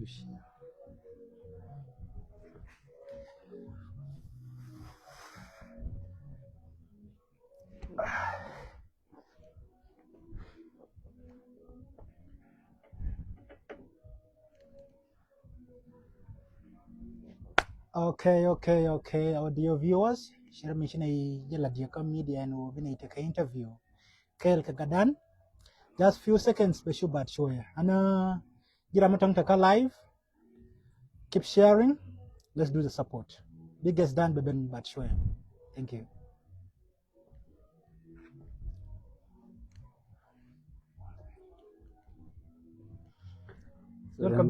English. Okay. Our dear viewers, share mission jela dia media and we take interview. Kel kagadan, just few seconds beshu bat shoya. Ana jira matang taka live. Keep sharing. Let's do the support. Biggest dan beben bat shoya. Thank you. Welcome.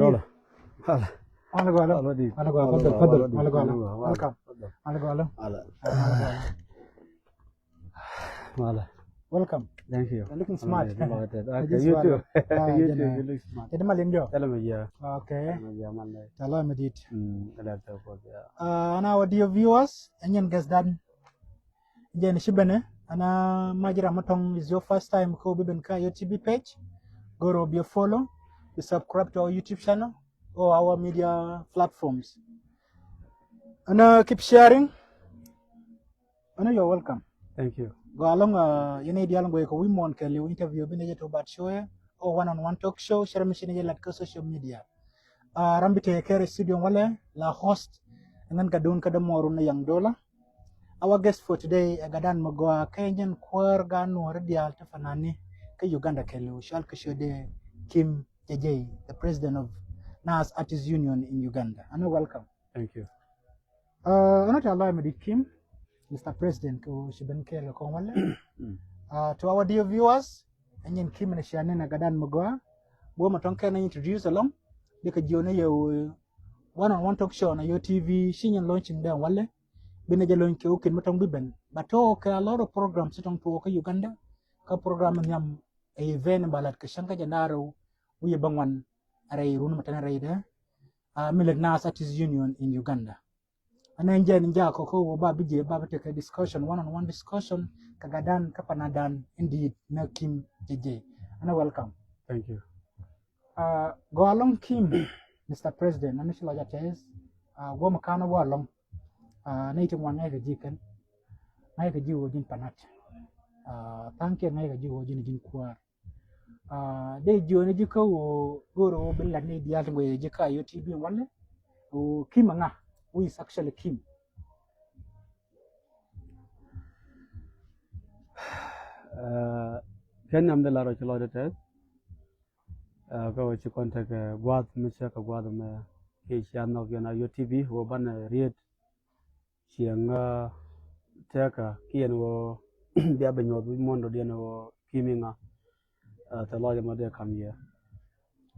Welcome. Thank you. You're looking smart. You too. You look smart. Jadi malin jo. Tell me, yeah. Okay. Monday. Hello, Medit. Yeah. And our dear viewers, and guess dan. Jen shibene. Ana majira matong is your first time ko biben ka YouTube page. Go to your follow. You subscribe to our YouTube channel or our media platforms. And keep sharing. And you're welcome. Thank you. Go along you need dialog ko wimon ke liu interview bine to bat show or one-on-one talk show share machine lat ko social media. Rambite kere studio wale la host ngan kadun kada moru na yang dola. Our guest for today agadan magwa Kenyan kwar ganu radial ta fanani ke Uganda ke liu shal ke shode Kim JJ, the president of NAS Artists Union in Uganda. And welcome. Thank you. Not allow me Kim, Mr. President, to our dear viewers, and yin Kim and Shannon Agadan Magua, Boma Tonka introduce along, they could join you one-on-one talk show on your TV, Shin launching there, Wale, Benajalon Kyokin Matong Biben, but okay, a lot of programs sitting to Uganda, ka program yam a event balat Kashanka Janaro. We bangwan aray runa matana rayda milag NAS Artists Union in Uganda. And then nja ko ba bije ba take a discussion one-on-one discussion kagadan kapanadan indeed na Kim JJ. And welcome. Thank you. Go along Kim, Mr. President. And shall I test go makana wa along native one ay jikan ay ka jiwo jin panat. Thank you ay ka jiwo jin kwar. They join Jiko Guru Bill and the other way Jika UTB one who Kimanga, who is actually Kim. Can am the Laro Chilota test? Go to contact Guad Mishaka Guadam Kishan of Yana UTB who ban read Chianga Taka Kian wo Diabino Mondo Diano Kiminga. The lawyer mother come here.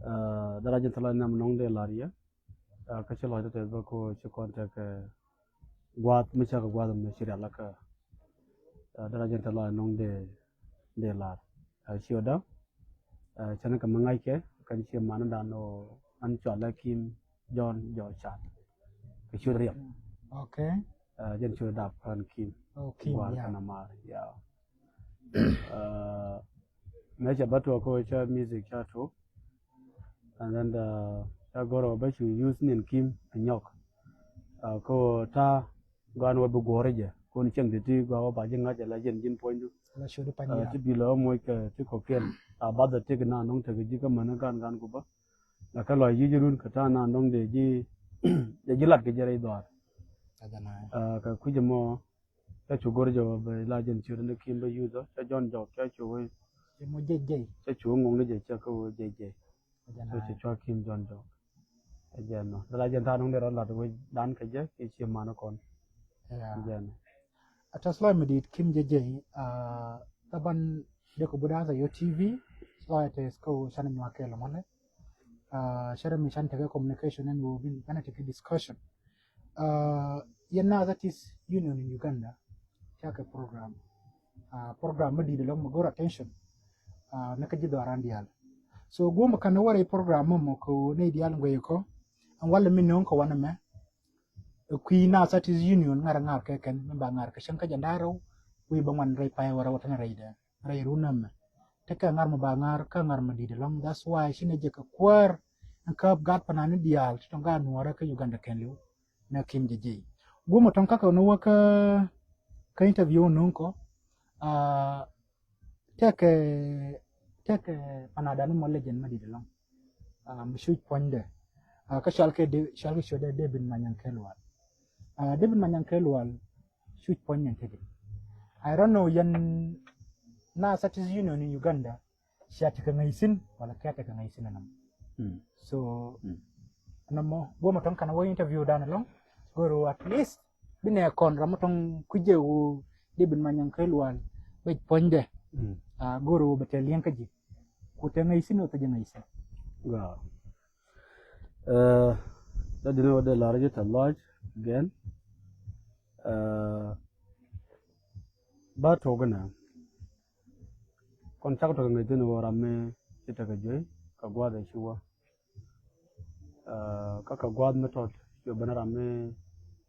The Rajan Talanam Nong de Laria, Kachalo de Boko to contact Guat Michaka Guadam Shiralaka, the Rajan Talan Nong de Lar. Shioda, Chanaka Mangaike, can see Manadano, Anchola Kim, John, Chan. Kashuriam. Okay. Then should up on Kim. Okay. Yeah. Measure battle culture music chato, and then the Goro bet you using in Kim and Yok. Ko ta gone over Goreja, going chang the tea go by Jinga legend in point to below Moika to cocaine. About the taken on to the Jika Managan Ganguba. La Kala Yijun Katana non de G. The Gilak Jerry door. Kujamo, that you go by legend children the Kimber user, John Jock, catch away. Such a woman with a chuckle JJ. Such a chuck him John Jock. Again, the legend on the lot of Dan Kaja is your manacon. Again. At a slime did Kim JJ, Taban Decobudaza, your TV, slide a school, Shannon Makela Mone, Sharon Mishantaka communication, and we'll be a discussion. Yana, that is Union in Uganda, Chaka program. Program Madi long Magora attention. Nakajido arandial. So go makana wara program mo ko ne dial ngweko an wala min non ko wana me Queen NAS Artists Union ngar keken memba ngar ke shanka jandaro wi bangan ray pay wara watana rayda ray runam teka ngar mabangar ka ngar madi long. That's why shine je ka kwar ka gat panani dial tonga nuara ka Uganda kenlu na Kim Jeje gumo tonka ka no ka interview nunko take panadanu molejen madi delong mshu ponde ka shalke shode David Manyankelwal David Manyankelwal shoot ponyen tede I don't know yan na Satis Union in Uganda siya ka ngaisin wala kaya ka ngaisin nam so namo bo matong kana wo interview dana long goro at least bine kon ramatong kuje wo David Manyankelwal be ponde goro betelien kaji kuta ngaisin o ta ngaisin ga that you know the large again ba togana kon chak to ngai tinu rame ita ka joy ka gwa da shuwa ka gwa method yo banara me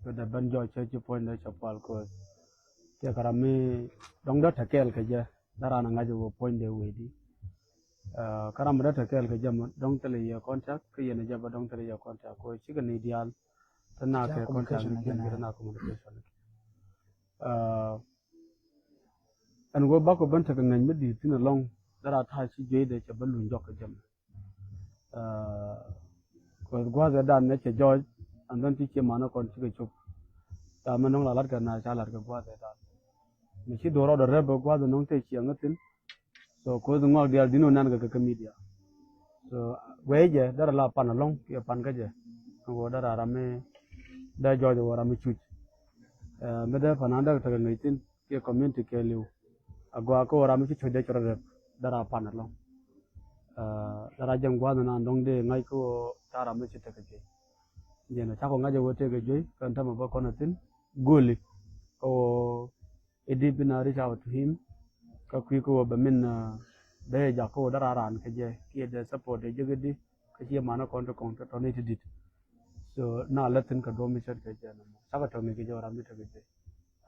yo da ban jo che point da chapal ko ya karame dong da takel ka ja dara na ngajo point de wedi karam da takel ka jam dong tele ya contact ka yana ja ba dong tele ya contact ko chiga ni dial tana ke contact ni na communication an go ba ko banta ka ngany medi tina long dara ta chi je de che balun jok jam ko gwa ga dan ne che George and then ti che mana kon chi chup ta manong la lar ka na cha lar ka gwa ga dan mi chi do ro do re ba gwa da nong te chi ngatin so ko do ngol dia dino nan ka media so we je dara la pan long ya pan ka je go dara rame da George wa rame chu me da pananda ta ngai tin ke community ke liu agwa ko rame chi chode chora re dara pan long dara jam gwa na ndong de ngai ko tara me chi ta ke je na cha ko ngaje wote ke je kan ta ma ba ko na tin goli o edi binari cha to him ka kwi ko ba min de ja ko dara ran ke je ke de support de je di ke je mana kon to ne ti dit so na latin ka do mi chat ke je na sa ka to mi ke je ram mi ta ke je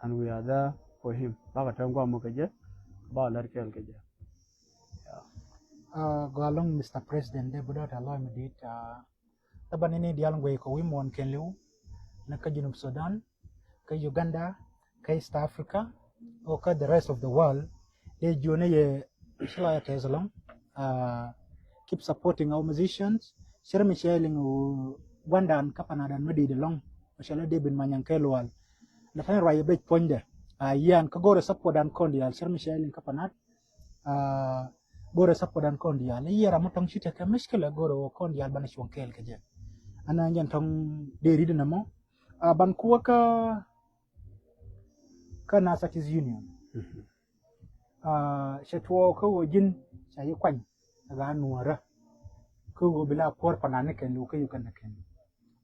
and we are there for him ba ka tan gwa mo ke je ba lar kel ke je galong Mr. President de budat allow me dit taban ini dial ngwe ko wi mon kenlu na ka Junub Sudan ka Uganda ka East Africa or ka the rest of the world they jone ye shila ya tezalong keep supporting our musicians share me sharing wandan kapanadan medi de long mashallah David Manyankelwal la fa raye be ponde yan ka gore support dan kondial share me sharing kapanat gore support dan kondial yera motong chite ka mishkila gore wo kondial bana shonkel ke je ana nyan tong deri de namo ban kuwa ka na Satis Union shetwo ko wajin sai kwan daga nuwara ko bila por panane ken lu ko Uganda ken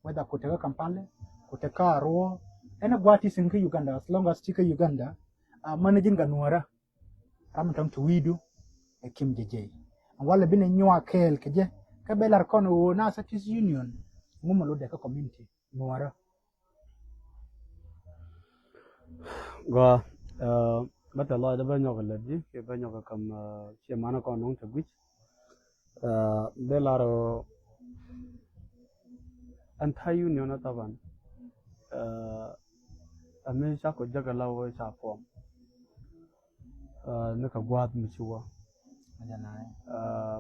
whether ko ta Kampala ko ta Karo ena gwati sin ka Uganda as long as tika Uganda manajin ga nuwara ram tam to widu e Kim Jeje wala bine nywa kel keje ka belar kono na Satis Union ngum lo de ka community nuwara go bata Allah da banyo ga ladji ke banyo ga kam che mana ko nong taguch de laro anti union na taban amen sa ko jaga lawo sa form na ka gwat mi chuwa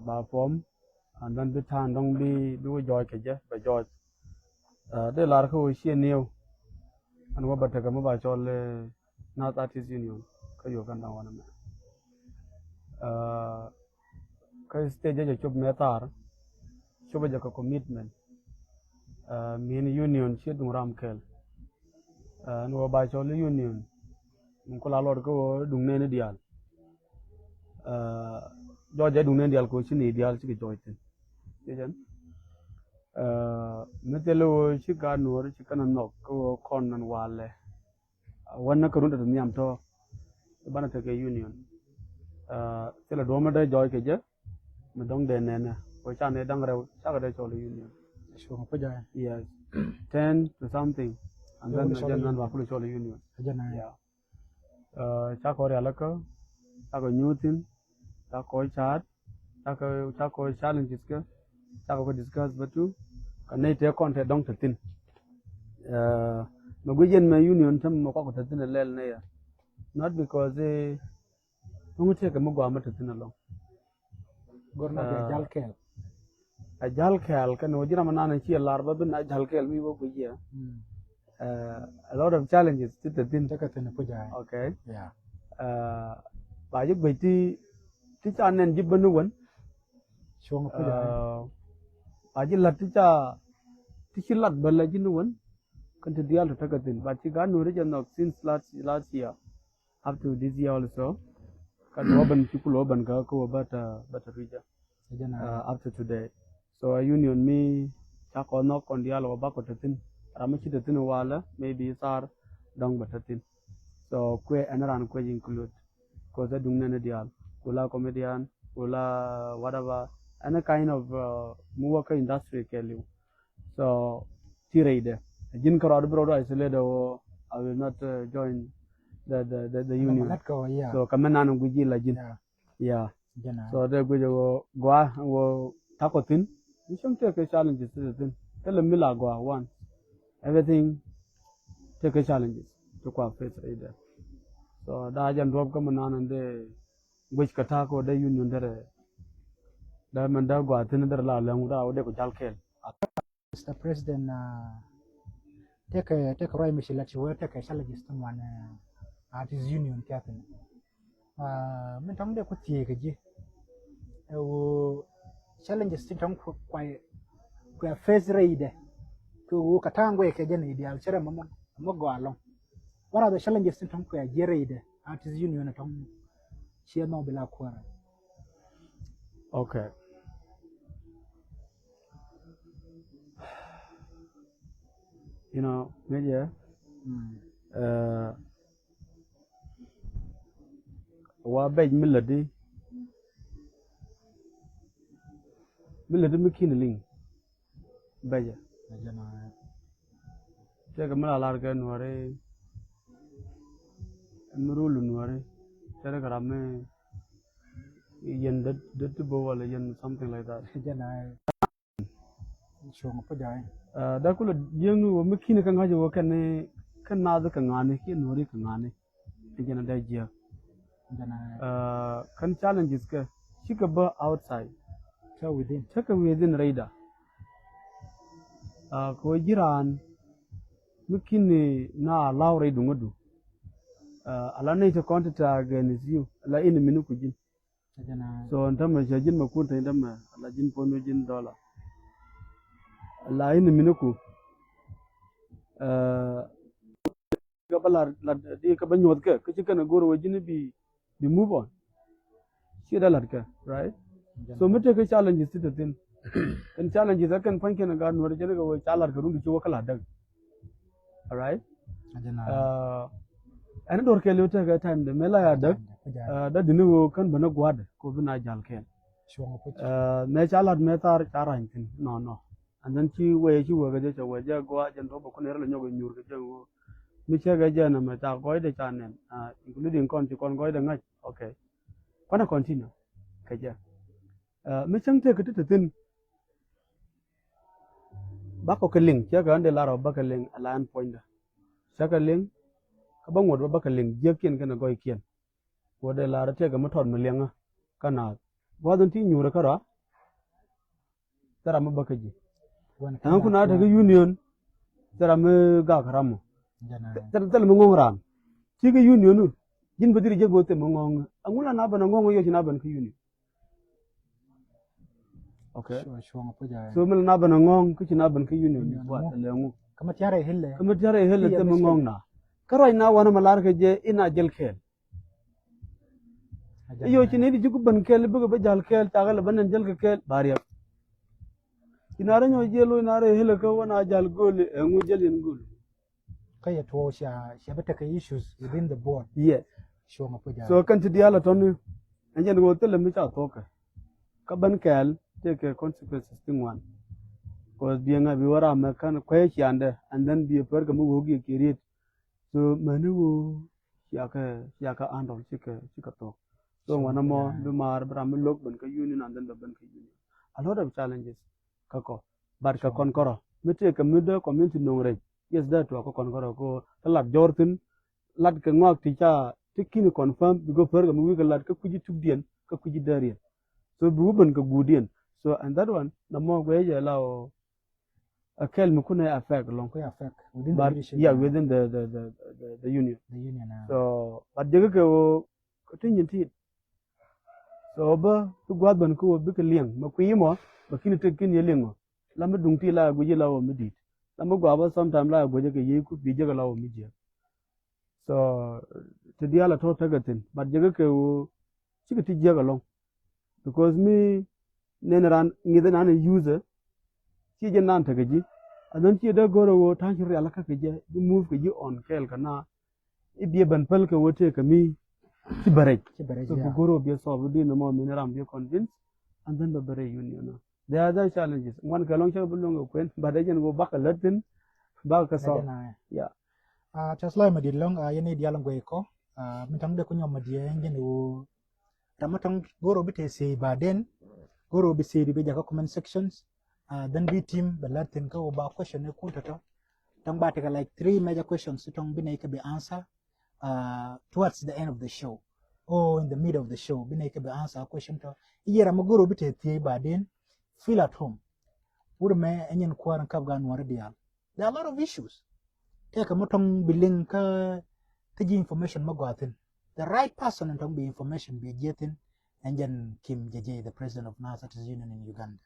ba form and then the tan dong bi do joy ke je ba joy de lar ko shi new an wa bata ga ba chole na Satis Union ka Uganda wana me ka stage je chop metar chop je ka commitment min union che dung ram kel no ba chole union mun ko la lor ko dung ne dial do je dung ne dial ko chi ni dial chi joy tin jen metelo chi ga nor chi kana no ko kon nan wale wannan karun da niyam to bana ta ke union tela do ma da joy ke je ma dong de ne ko cha ne dang rew cha ga de chole union so ko ja yes 10 to something and then jan nan wa ko chole union jana yeah cha ko ya la ko cha ko nyutin cha ko chat cha ko challenges ke ta ko discuss batu kanai te contact dong tatin ma gujen ma union tam ma ko tatin lel ne ya not because mu te ka mu gwa ma tatin long gorno be jalkel a jalkel kan wajira manana ci larba bin a jalkel mi bo gujiya a lot of challenges to tatin taka tene puja okay yeah ba yik bai ti cha nen jibanu wan chuang puja ba ji lat ti chi lat bala jinu wan kan ti dial ta ka tin ba ti ga nu re jan since last year up to this year also kan ban ti ku ban ka ko bata rija jana up to today so a union me cha ko no kon dial ba ko tin rama chi tin wala maybe sar dong bata tin so kwe anaran kwe include ko za dung na dial kula comedian kula whatever any kind of work industry kelu so tirade jin karo bro isolated or I will not join the union let go yeah so kamena no guji la jin yeah jana so de gujo gwa wo takotin mission take challenges tin tell me la gwa one everything take challenges to kwa face either so da jan rob ko manan de gwich kata ko da union dare da man da gwa tin dar la lan da de ko jalkel Mr. President take right mission let you take challenges to one artist union captain min tong de ko tie ke ji wo challenges tin tong kwa face raid ko wo katangwe ke jene ideal chere mo go along what are the challenges tin tong kwa raid artist union tong chia no bila kwara okay you know media wa bej miladi mikin ling beja jana te ga mala lar ga nuare nurulu nuare tere ga me yen dat bo wala yen something like that jana chuang puja da kula yeng wo mikin kan hajo wo kan na da kan ngane ki nori kan ngane jana da jiya jana kan challenges ka shi ka ba outside so within take within radar ko jiran mikin na laure dungudu ala ne ta contact against you ala ina minu kujin jana so ntama jajin makunta ndama ala jin pono jin dollar ala ina minu ku ga bala di ka banyot ka kici kana goro wajin bi move on shi da larka right so mute ka challenges ti tin kan challenges akan fanke na ga nuwar jin ga wa chalar ka rungu ci wakala dag all right jana ana dor ke lota ga time da mela ya dag da dinu kan bana gwad ko bina jal ken chuang puja me chalat me tar charan tin no and then ci waye ci waga je waje gwa jan to ko ne rala nyogo nyur ga jango mi che ga jana me ta goy de chanen including kon ci kon goy de ngaj okay kona continue ka ja mi chang te ka tin ba ko keling che ga ande laro ba keling alan point da saka ling ka bang wad ba keling je kien kana goy kien wode lara te ga maton melenga kana wadon ti nyura kara tara ma bakaji an kuna daga union tara ma ga karamo jana tara ma ngongran ti ga union jin badiri je gote ma ngong angula na bana ngongo yo na ban ka union okay chuang puja so mil na bana ngong ku na ban ka union wa lengu kama tiare hille kama tare hele te ma ngong na karai na wana malar ka je ina jel kel iyo ci ne di jugu ban kel buga ba jal kel tagal banan jel ka kel bariya inare nyo jelo inare hele ka wana jal gol ngu jelin gol kaya to sha bata ka issues within the board yes chuang puja so kan ti diala ton anjen go tele mi ta toka ka ban kel take consequences thing one cause bianga bi wara ma kan kwaye ki ande and then bi per ga mu hogi kirit so manu ya ka andol chika to so wana mo bi mar bra mi lok ban ka union and then ban ka union a lot of challenges kako bar ka kon koro mete ka mida community nongre yes that to ko kon koro ko lat jortin lat ka ngok ti cha tikini confirm bigo per ga mu ga lat ka kuji tubdien ka kuji darien so bu ban ka gudien so and that one the more we ya lao a kel mu kuna affect long ko affect within but the leadership yeah within the union the union so but jega ko tin ti so ba tu gwad ban ko bi ka liang ma ku yimo ba kini te kin ye liang la ma dung ti la guji la o mi dit la ma gwa ba sometime la goje ke yi ku bi jega la o mi je so te dia la to tagatin but jega ke o chika ti jega long because me neneran ngide nan user ci je nan tagaji anan ci da goro wo tan ci ala ka je bi move ke ji on kel kana ibie ban pal ke wote ka mi ci bare so ko goro bi so bi no mo neneran bi convince and then the bare union there are other challenges one ka long cha bulong ko en bada jen go baka latin baka so yeah Tesla ma di long yene di alang ko mi tam de ko nyom ma di ngene wo tamatang goro bite se baden goro bi se bi jaka comment sections then bi team balatin ka ba question ne kunta to tang ba take like 3 major questions tong bi ne ka be answer towards the end of the show or in the middle of the show bi ne ka be answer question to iyera ma goro bite tie baden feel at home urme enyen kwaran kap ga nwar dial there are a lot of issues take motong biling ka tiji information magwatin the right person and be information be getting and then Kim JJ, the president of NASA Union in Uganda.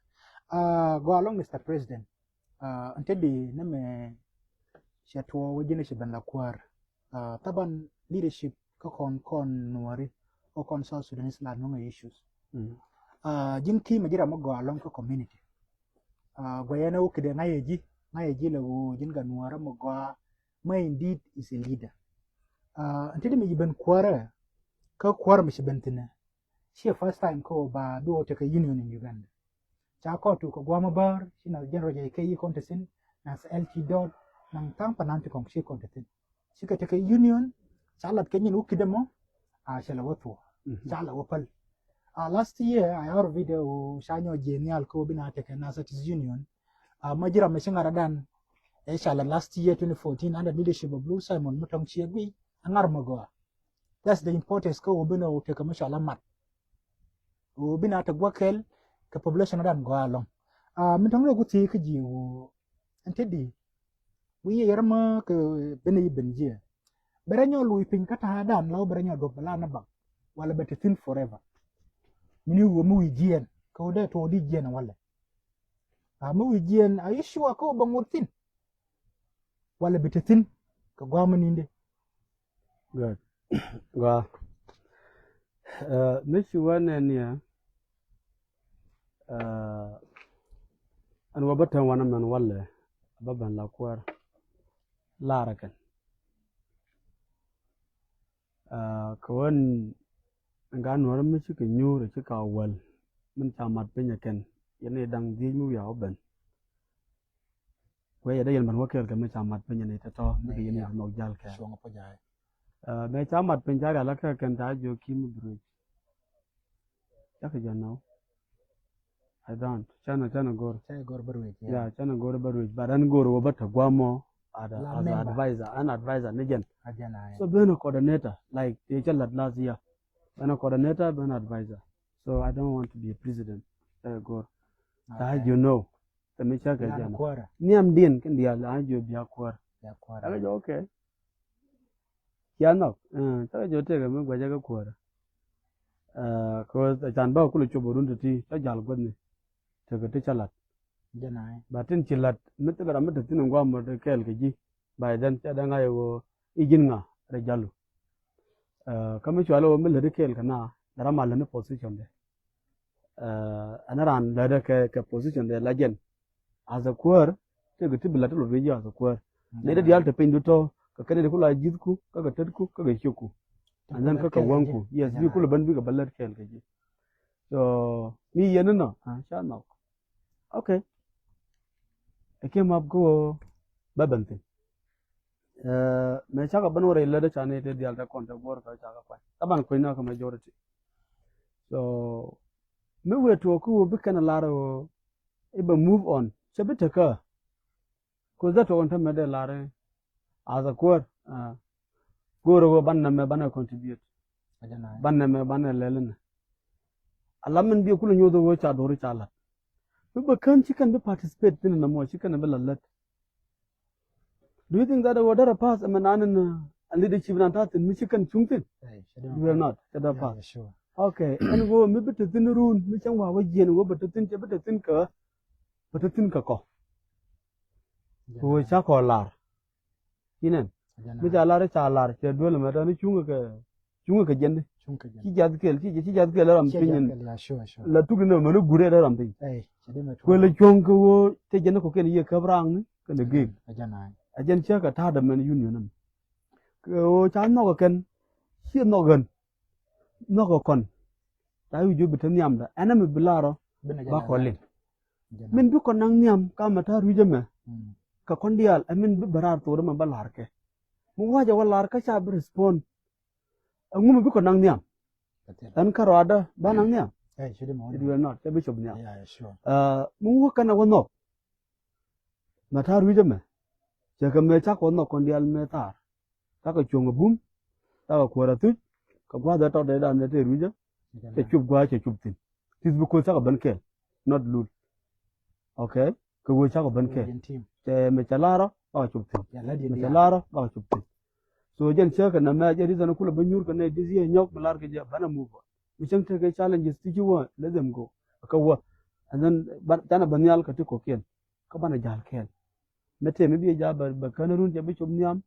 Go along, Mr. President. Until the name Shatwa wajine shiban la kwar. Taban leadership kon nuari o kon South Sudanese la nunga issues. Jim Kim majira mo go along ko community. Gwayana ukide ngayeji le wo jinga nuara mo go indeed is a leader. Until me jiban kwara ka kwara mi shibantina. She first time ko ba do take a union in Uganda. Cha ko to ko gwama bar sina general JK contesin na LT dot nang tang pananti kong she contesin. She ka take a union salat kenyin ukidemo shala watu. Shala wapal. Last year I heard video shanyo genial ko bina take na union. Majira meshinga radan shala last year 2014 under leadership of Blue Simon Mutong Chiagwi angar magoa. That's the importance ko bino take a mashala mat. Bina ta gwakel ka population dan go along min tong ko ti ka ji wo antedi wi yerma ka bene benje berenyo lui pin ka ta dan law berenyo do bala na bang wala bete thin forever mini wo mu jien ko de to di jien wala mu wi jien are sure ko bangur thin wala bete thin ka gwamani inde good ga mishi wannan ne an wabatan wani man walle babban lakuwar larakan kawan ganuwar mishi kan yi da kika wal min tamat bin yakan yana dan zai mu ya oban wai ya da yan man wakil ka min tamat bin yana ta to daga yana no jal ka so ngapo jaay mai tamat bin jara laka kan ta jo kimi bro yaka jannaw I don't. Chana gor. Chana gor barwit. Yeah, chana gor barwit. But an gor wabata guamo as an advisor, Nijan. So being a coordinator, like the child last year. Being a coordinator, being an advisor. So I don't want to be a president. Gor. That you know. The Micha Kajana. Niam Din can be a you be a quar. I go, okay. Yeah, no. Tell you take a move by Jaga quarter. Cause the Janba Kulu Choburunti, a jalgodni. Take a teacher lot. But in Chilat, Mr. Metatin and Guam the Kelki, by then Chadanga go Ijinga, Rejalu. Coming to allow military Kelkana, the Ramal position there. Anaran Ladaka position there, legend. As a queer, take a tibulatal video as a queer. Later the altar paint to Kakadekula Jitku, Kakatetku, Kakachuku. And then Kaka Wanku. Yes, you could have been big a ballet Kelki. So, me, you know, shall know. Okay. I came up go Babantin. Me chaka banore leda chane te the alta contact work I chaka quite. Taban Quina majority. So me were to oku becan a lot of iba move on chabe taka ko za to on ta mede lare as a core goro ban na me ban contribute ajana ban na me ban lelen alamin bi kulun yodo wo cha dori cha lat ba kan chikan be participate din na mo chikan be lallat do you think that the water pass amanan leadership nan ta tin mi chikan chungtin you will not kada pass yeah, sure okay and go mi bit tin run mi chang wa wajen wo bit tin che bit tin ka ko wo cha ko lar inen mi cha lar che dole ma da ni chunga ka jende chunka chi jad kel ram pinyin yeah sure la tugi no manu gure da ram pin chede ko le chonga wo te jende ko ken ye kabrang ni kana ge ajana ajen cha ka ta da men union nam ko cha no ko ken chi no gan no ko kon ta yu ju bitan yam da ana mi bilaro ba ko le min bi ko nang nyam ka mata ruje me ka kondial amin bi barar to ma balar ke mu waja walar ka cha bi respond ngum bi ko nang nyam an karo ada ba nang nyam chede mo it will not te bi chob nyam yeah sure mu kana wono mata ruje me che ka me cha ko no kondial me tar ta ka chunga bum ta ka kwara tu ka gwa da to da ne te ruje che chub gwa che chub tin tis bu ko cha ka ban ke not lul okay ka wo cha ka ban ke team che me cha laro ba chub tin yeah ladi me cha laro ba chub tin so jen che ka na me je rizana kula banyur ka ne dizi nyok balar ke je bana move on mi chang te ke challenges ti ji wa let them go ka wa and then tana banyal ka ti ko ken ka bana jal ken mete mi bi ja ba kanarun je bi chub nyam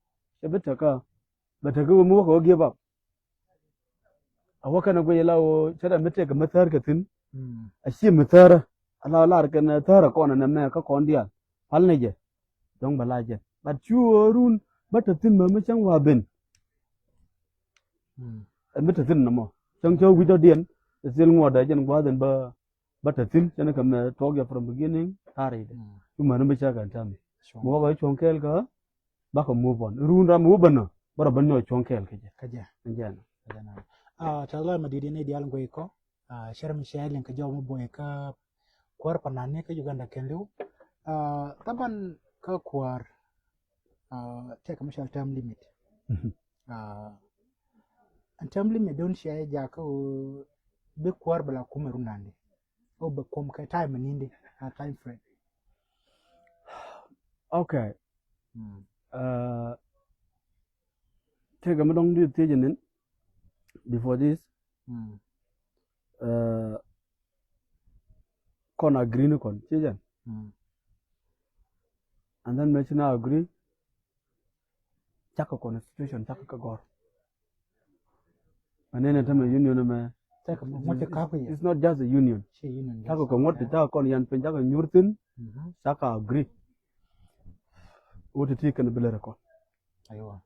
je bi ta ka ba ta ga mu ko give up a waka na goye lawo sada mete ka matar ka tin a shi matar ala lar ka na tara ko na me ka kon dia hal ne je don bala je but chu run bata tin ma chang wa ben mete tin na mo chang cho wi do dien sil ngo da jen gwa den ba bata tin chana ka me talk ya from beginning tare de chu ma na me cha ka tam mo ba chong kel ka ba ka move on run ra mu ban bara ban no chong kel ke je kaja njana tala madidi ne dial ngoy ko sharam shayalin ka jaw mo boy ka kwar panane ka Uganda kendu taban ka kwar take commercial term limit and term limit don shay ja ka be kwar bala kumeru nande o be kom ka time ninde time frame okay take a madong du tejenin before this kon agree ni kon tejen and then mechina agree chaka constitution chaka ka gor anene tama union me take mo te ka ko it's not just a union she union chaka ko ngot ta kon yan pen chaka nyurtin chaka agree wote ti kan bilere ko aywa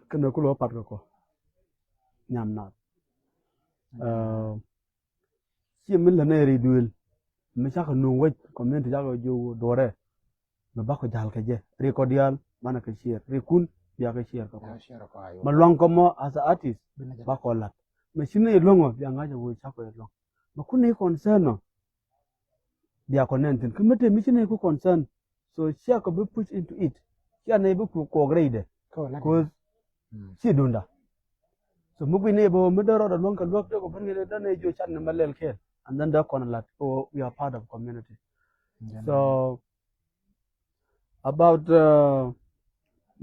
kana kulo pat ko nyam na si min la ne ri duel me chaka no wet comment chaka jo dore me ba ko jal ke je recodial mana ka share rekun biya ka share ka ko ma long ko mo as a artist ba ko lat me shine longo biya ngaja wo chaka long ma kune concern no biya ko nenten kumete mi shine ko concern so share ko be push into it share ne be ko grade ko si dunda so mugi ne bo mi doro da lonka lokto ko ban ne dan ne jo chan ne malel ke and then da kon lat so we are part of community so about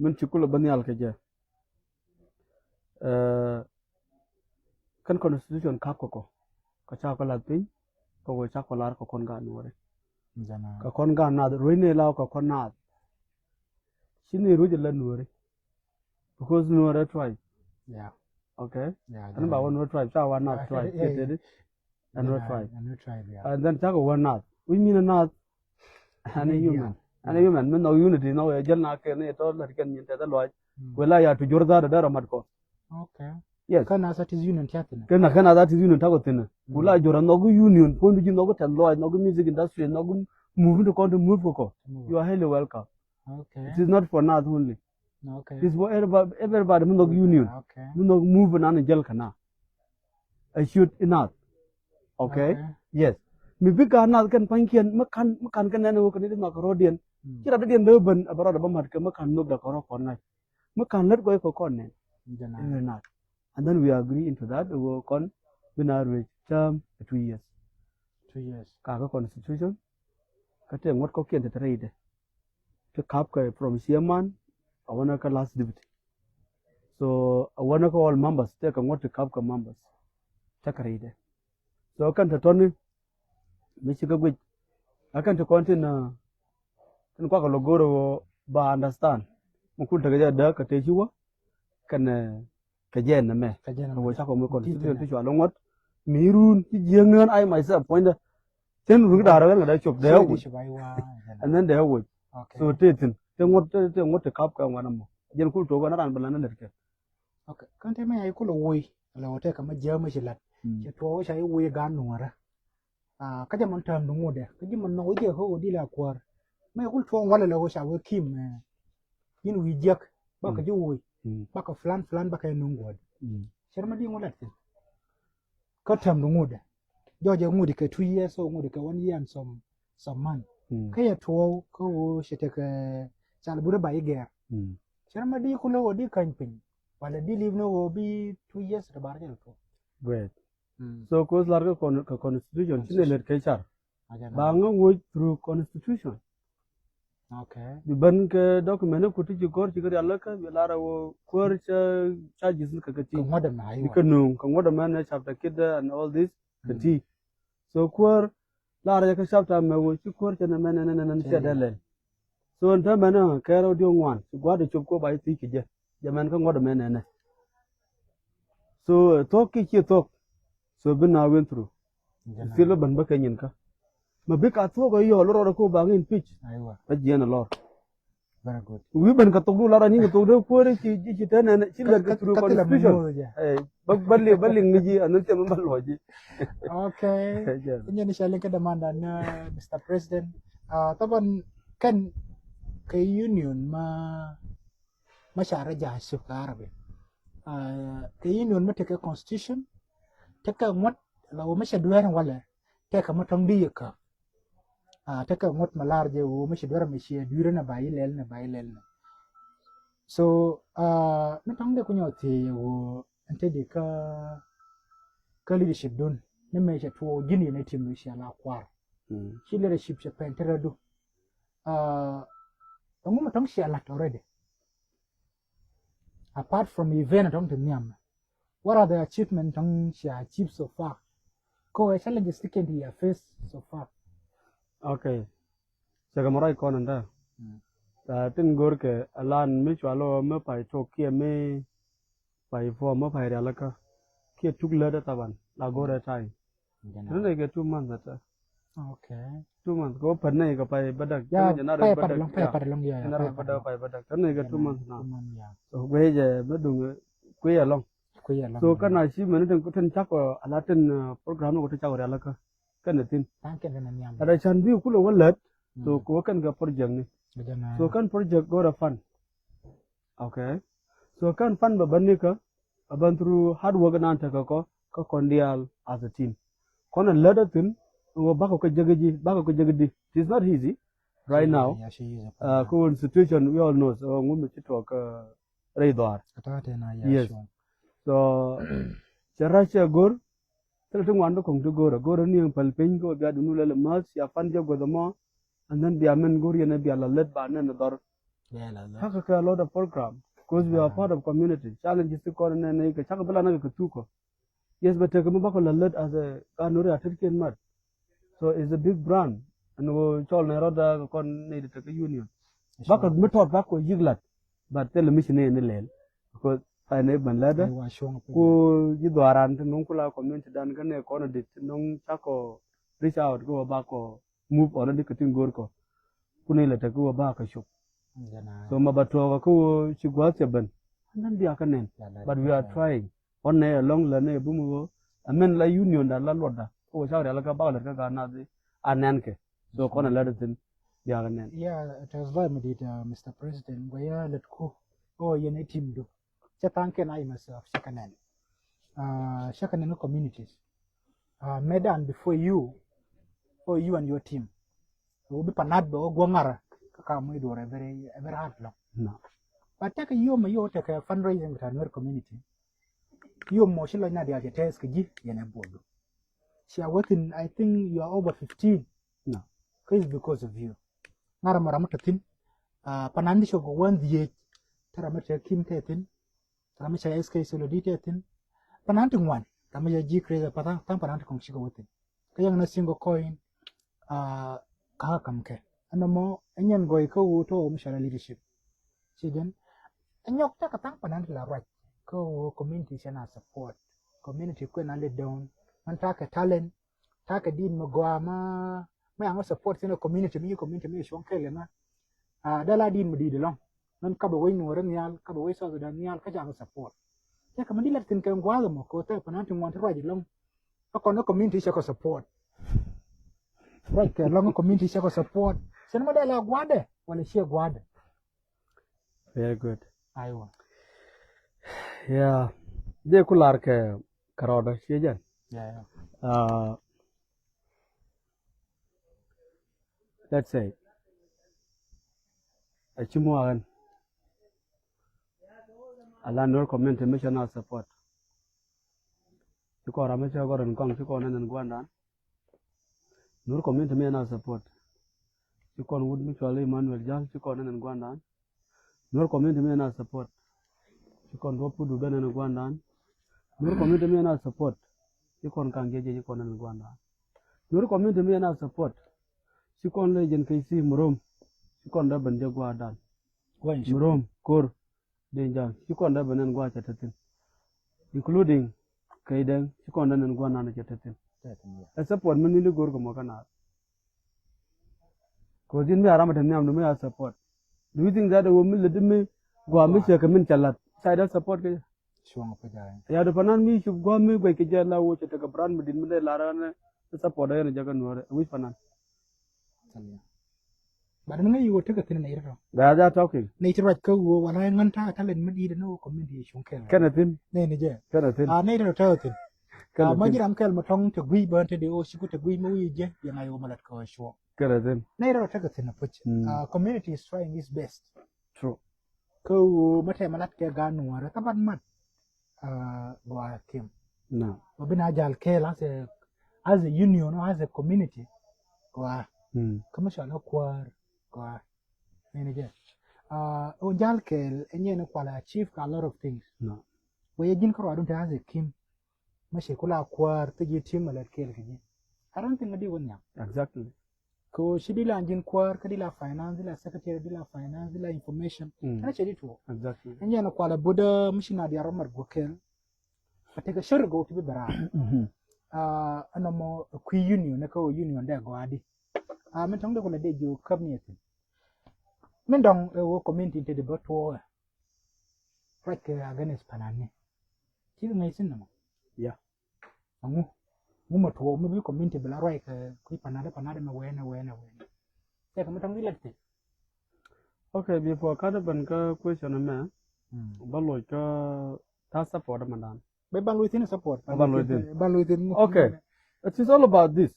min chikula banyal ke je kan constitution ka ko ka cha ko lat pin ko wo cha ko lar ko kon ga nore ka kon ga na ro ne law ka kon na shine ro je la nore because nore try yeah okay yeah and ba one tribe cha one not tribe get it and no tribe and then cha ko one not we mean not and human men no unity no jel na ke ne to la ken yin ta lo wala ya to jorda da ramat ko okay yes kana that is union chatin kana that is union ta ko tin wala jora no go union pondu ji no go tan lo no go music industry no go move to country move ko you are highly welcome okay it is not for not only okay this for everybody mun no union okay mun no move na jel kana I shoot enough okay yes mi bika na kan pankian makan kan na kan ni na karodian kira da dian doben abara da bamat ke makan nok da karo kon ngai makan let ko kon ne na and then we agree into that we kon binar we term 2 years 2 years ka constitution ka te ngot ko kien te trade to kap ka from chairman I want to last deputy so I want to all members te ka ngot to kap ka members ta trade so kan ta toni mi shiga gwe akan ta kontin na kan kwa ka logoro ba understand mun kun ta ga da ka te jiwa kan ka jen na me ka jena ko sa ko mo constitution to jwa longot mirun ki jengan I myself point ten ru da ra da chop da yawo and then da yawo okay so tetin te ngot te kap ka ngana mo jen kul to ga na ran bala na lerke okay kan te mai ko lo woi la wote kama jama shi lat ke to sha yi woi ga nuwara ka jaman tam du ngode ka jaman no je ho di la kwar mai kul to wala la ho sha wo kim yin wi jak ba ka ji woi ba ka flan ba ka yin ngod sharma di ngolat ka tam du ngode joje ngudi ke 2 years so ngudi ke 1 year and some month ka ya to ko shi te ka sal bure ba yiger sharma di kulo wodi kan pin wala di live no bi 2 years da bar jel to great so ko lar ka constitution chine let kai char ba ngo through constitution okay bi ban ke document ko ti gor ti gari Allah ka bi lara wo kor cha jisun ka gati ngoda na ayi ka no ka ngoda man chapter kid and all this kati so kor lara ka chapter me wo ti kor na men na ti dalen so nta man ka ro dio ngwan ti gwa de chop ko ba ti ki je jaman ka ngoda men na so talk ki talk so bin na went through still ban ba kan yin ka ma bi ka to go yo loro ko ba ngin pitch aiwa ba jena lor very good wi ban ka to du lara ni to do ko re ci tane ne ci la through constitution balli ngi anan te man ballo ji okay inyo shalen ka demanda na Mr. President taban kan kay union ma shara jasu ka arabe kay union ma take constitution take ngot lawo ma shadwar wala take ma tong di ka take ngot malar je wo ma shadwar ma shi dure na bayi lel na so na tong de kunyo te wo ante de ka leadership don na me she to gini na team shi ala kwar shi leadership she pentere do ngum tong shi ala already apart from event tong de nyam what are the achievements tong she achieved so far ko challenges taken he face so far okay jaga morai ko nanda ta tin gor ke alan mi chwalo me pai to kia me pai fo me pai ala ka kia tukla da taban la gore tai ne ke 2 months ta okay 2 months ko par ne ka pai badak ya na pai par long ya na pai badak ne ke 2 months na ya so we je me dung ku ya long ko ya long so kana shi men den ko tan chako ala tin program ko ta chako ala ka kan tin tan ken na nyam ada chan bi ku lo wallet so ko kan ga project ni so kan project go da fund okay so kan fund ba banni ka aban through hard work nan ta ko kondial as a team kono lada tin wo ba ko jagaji it is not easy right now ko situation we all know so ngum ci to ka raidwar kata na yes so charasha gor tel tu ngwan ko ndu gor ni pal pen ko ga dunu le mas ya fan je go mo and then the amen gor yana bi ala let ba na dor haka ka lot of program because we are part of community challenges ko na ne ka chaka bala na ka tu ko yes but ka ba ko let as a kanuri atirken mat so it's a big brand and wo chol na roda ko ne de ka union ba ko method ba ko yiglat but tell mission ne lel because ai ne ban lada ko ji dwaran tin kula community dan kan ne ko na dit nong chako reach out ko ba ko move on di katin gor ko kuni la ta ko ba ka shuk so ma bato ko ci gwa ban nan biya kan ne but we are trying on ne long la ne bu mu amen la union da la loda ko shawara la ka ba la ka na di anan ke so ko na la tin biya kan ne yeah it was very medit Mr. President go ya let ko ye ne team do cha tanke na myself shakanen communities medan before you or you and your team. Will be panad or guangara. Come with a very hard long. No. But take a you take a fundraising with another community. You motion like Nadia test Kaji Yanabodo. She are working, I think you are over 15. No. It's because of you. Naramatatin, Panandisho go 1 the Taramata Kim Tatin, Taramisha SK Soliditatin, Pananting one, Tamaja G creator Patan, Tampananticum Chico with it. Kayang a single coin, Kakamke. And the more, and yan goiko to Michelle leadership. Chigen, and you take a tank panantilla right. Go community and support. Community couldn't let down. And take a talent, take a deed Maguama. May I support in a community, me community, me shon kelena. Dala deed Mudi long. Non cabo wing or real, cabo ways of the Daniel Kajang support. Take a mandilla think and guadamo, quote, Pananting want to ride along. A no community shall support. Right, long community shall support. Send Madela Guade, while she guade. Very good. I want. Yeah. They could like Karoda, she again. Yeah. Let's say a Chimuan a landlord community missional support. You call amateur got and come to go and Guandan. No community missional support. You call Wood Mutual Emmanuel John, you call and Guandan. No community missional support. You call Ropu Duben and Guandan. No community missional support. You call Kangaji, you call and Guandan. No community missional support. She called Legend KC Murum. She called up and Jaguadan. Murum, Kur, Danger. She called up and Guatatin, including Kaiden. She called and Guanan Jetatin. I support many Gurgumokana. Because in the Aramat and Nam, I support. Do you think that a woman let me go and miss your community? Side support. Yeah, the Panan me should go me by Kijala, which take a brand within the Larana, the support and Jagan, which Panan. But when you take a thing later, they are talking. nature right go when I went to tell and made no community. Kennethin, Nature. Kennethin. Nature Telton. Major Uncle Matong to agree burnt the ocean to agree movie, and I omelette go ashore. Kennethin. Nature take a thing of which community is trying its best. True. Go Matematka Ganua, Taban Mat. Goa Kim. No. Obinajal Kel as a union or as a community. Goa. Commercial Quar. Goa. Manager. Ojal Kel, and yen achieve a lot of things. No. We again don't as a Kim. Mashekula Quar, Piggy Tim, like Kel. I don't think I do one. Exactly. Ko Shibila and Quar, Kadila Finance, la Secretary de la Finance, la Information. Actually, too. Exactly. And yen a Buddha, Mishina, the Aromar Gokel. I take a sure go to be bara. No more a Queen Union, a co union there, Guadi. Mentong the holiday you come near. Mendong a community to the Botwa. Right against Panani. She's amazing. Yeah. Muma to maybe community will like keep another when. Take a metong elected. Okay, before Kadabanka question a man, Baloika, that's support a man. Ban within support. Okay, it is all about this.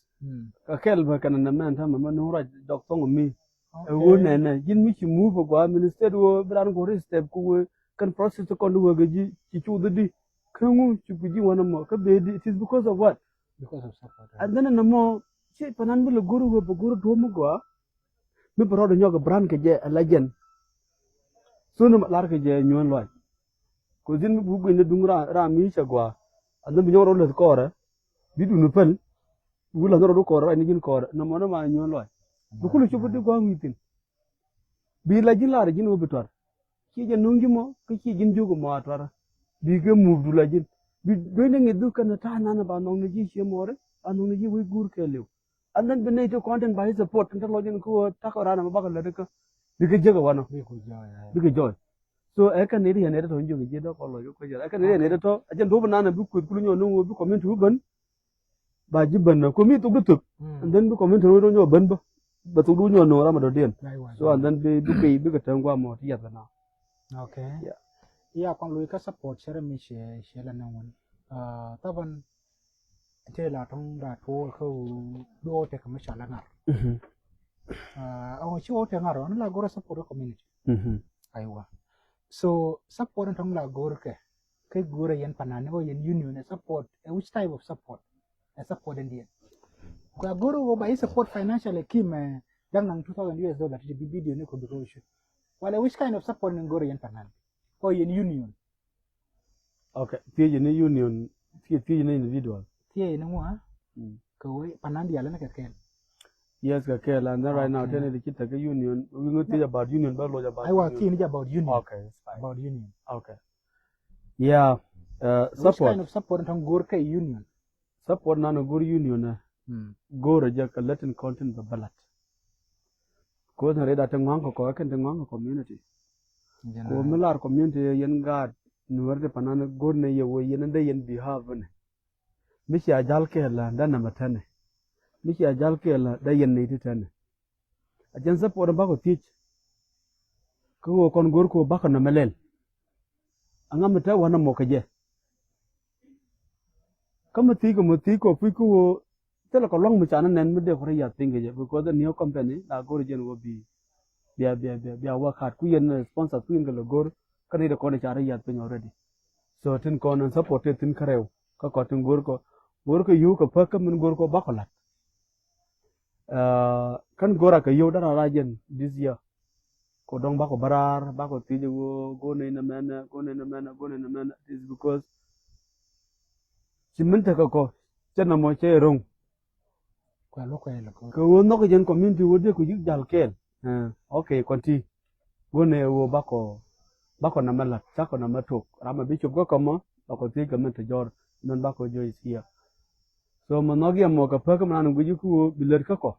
A kelber can a man time a man who write doctor on me. A woman and give me to move a go instead of Branco step who can process the conduit the D. Kungu to be one more. It is because of what? Because of support. And then no more shape and unbelievable guru of a guru to Mugua. Me brought a yoga branca a legend. Soon Larkaja and Yuan Lloyd. Because in the Dungra Ramisha, and then beyond all the core, we do no pen. We will not record anything core, no more my new Lloyd. The cool you put the go with him. Be like in Largin Ubitor. He can know you more, he can do more. Be moved to legend. Be doing a duke and a tan about non the more, and only you will good kill you. And then the native content by his support and the login go Takarana Bakalaka. Because Jagawana, because joy. So I can nearly an editor on you, Jeda follow you. I can read an editor. I can open a book with Pulino, no book comment to Uban. By Jibban, commit to Butuk, and then be comment on your bumper. But to do no Ramadan. So and then be bigger than one more together now. Okay. Yeah. Yeah, kon lui ka support share mi she la na won taban te la tong da to ko do te ka masha la ngar awon shi o te ngar on la goro support community aiwa so support tong la goro ke goro yen panane o yen union support which type of support a support indian kwa goro go by support financially kim dang nang $2,000 to be video ne ko do shi wala which kind of support in goro yen panane o yen union okay tie ni union tie ni individual tie ne mo ko we panandi yala na ke yes ka and then right now tell the kita ke union we going to about union but lo about I was thinking about union okay it's fine about union okay yeah which kind of support from Gorka union support na no gur union goro ja ka latin content the ballot ko na reda tangwang ko kan tangwang community ko milar community yen gad nuwarte panana gor ne ye wo yen da yen behave ne mishi ajal ke la da na matane mishi ajal ke la da yen ne titane ajan support ba ko teach ko kon gor ko ba na melel anga mata wana mokaje kama ti ko pi ko tela ko long mchana nen mede ko ya tingeje because the new company la gor jen wo bi bia work hard ku yen sponsor ku yen lo gor kan ida ko ne chara ya pin already so tin ko non support tin karew ko tin gor ko yu ko pa kam gor ko ba ko lat kan gora ka yu dara rajen this year ko dong ba ko barar ba ko tije go ne na mena is because siminta ko chana mo che rong kwa loko ele ko no ko jen community wo de ko yik jal kel okay konti gone wo bako na mala chako na matok rama bishop ko kama bako ti gamen to jor non bako jo is here so monogi mo ka pa kama nan guji ku biler ko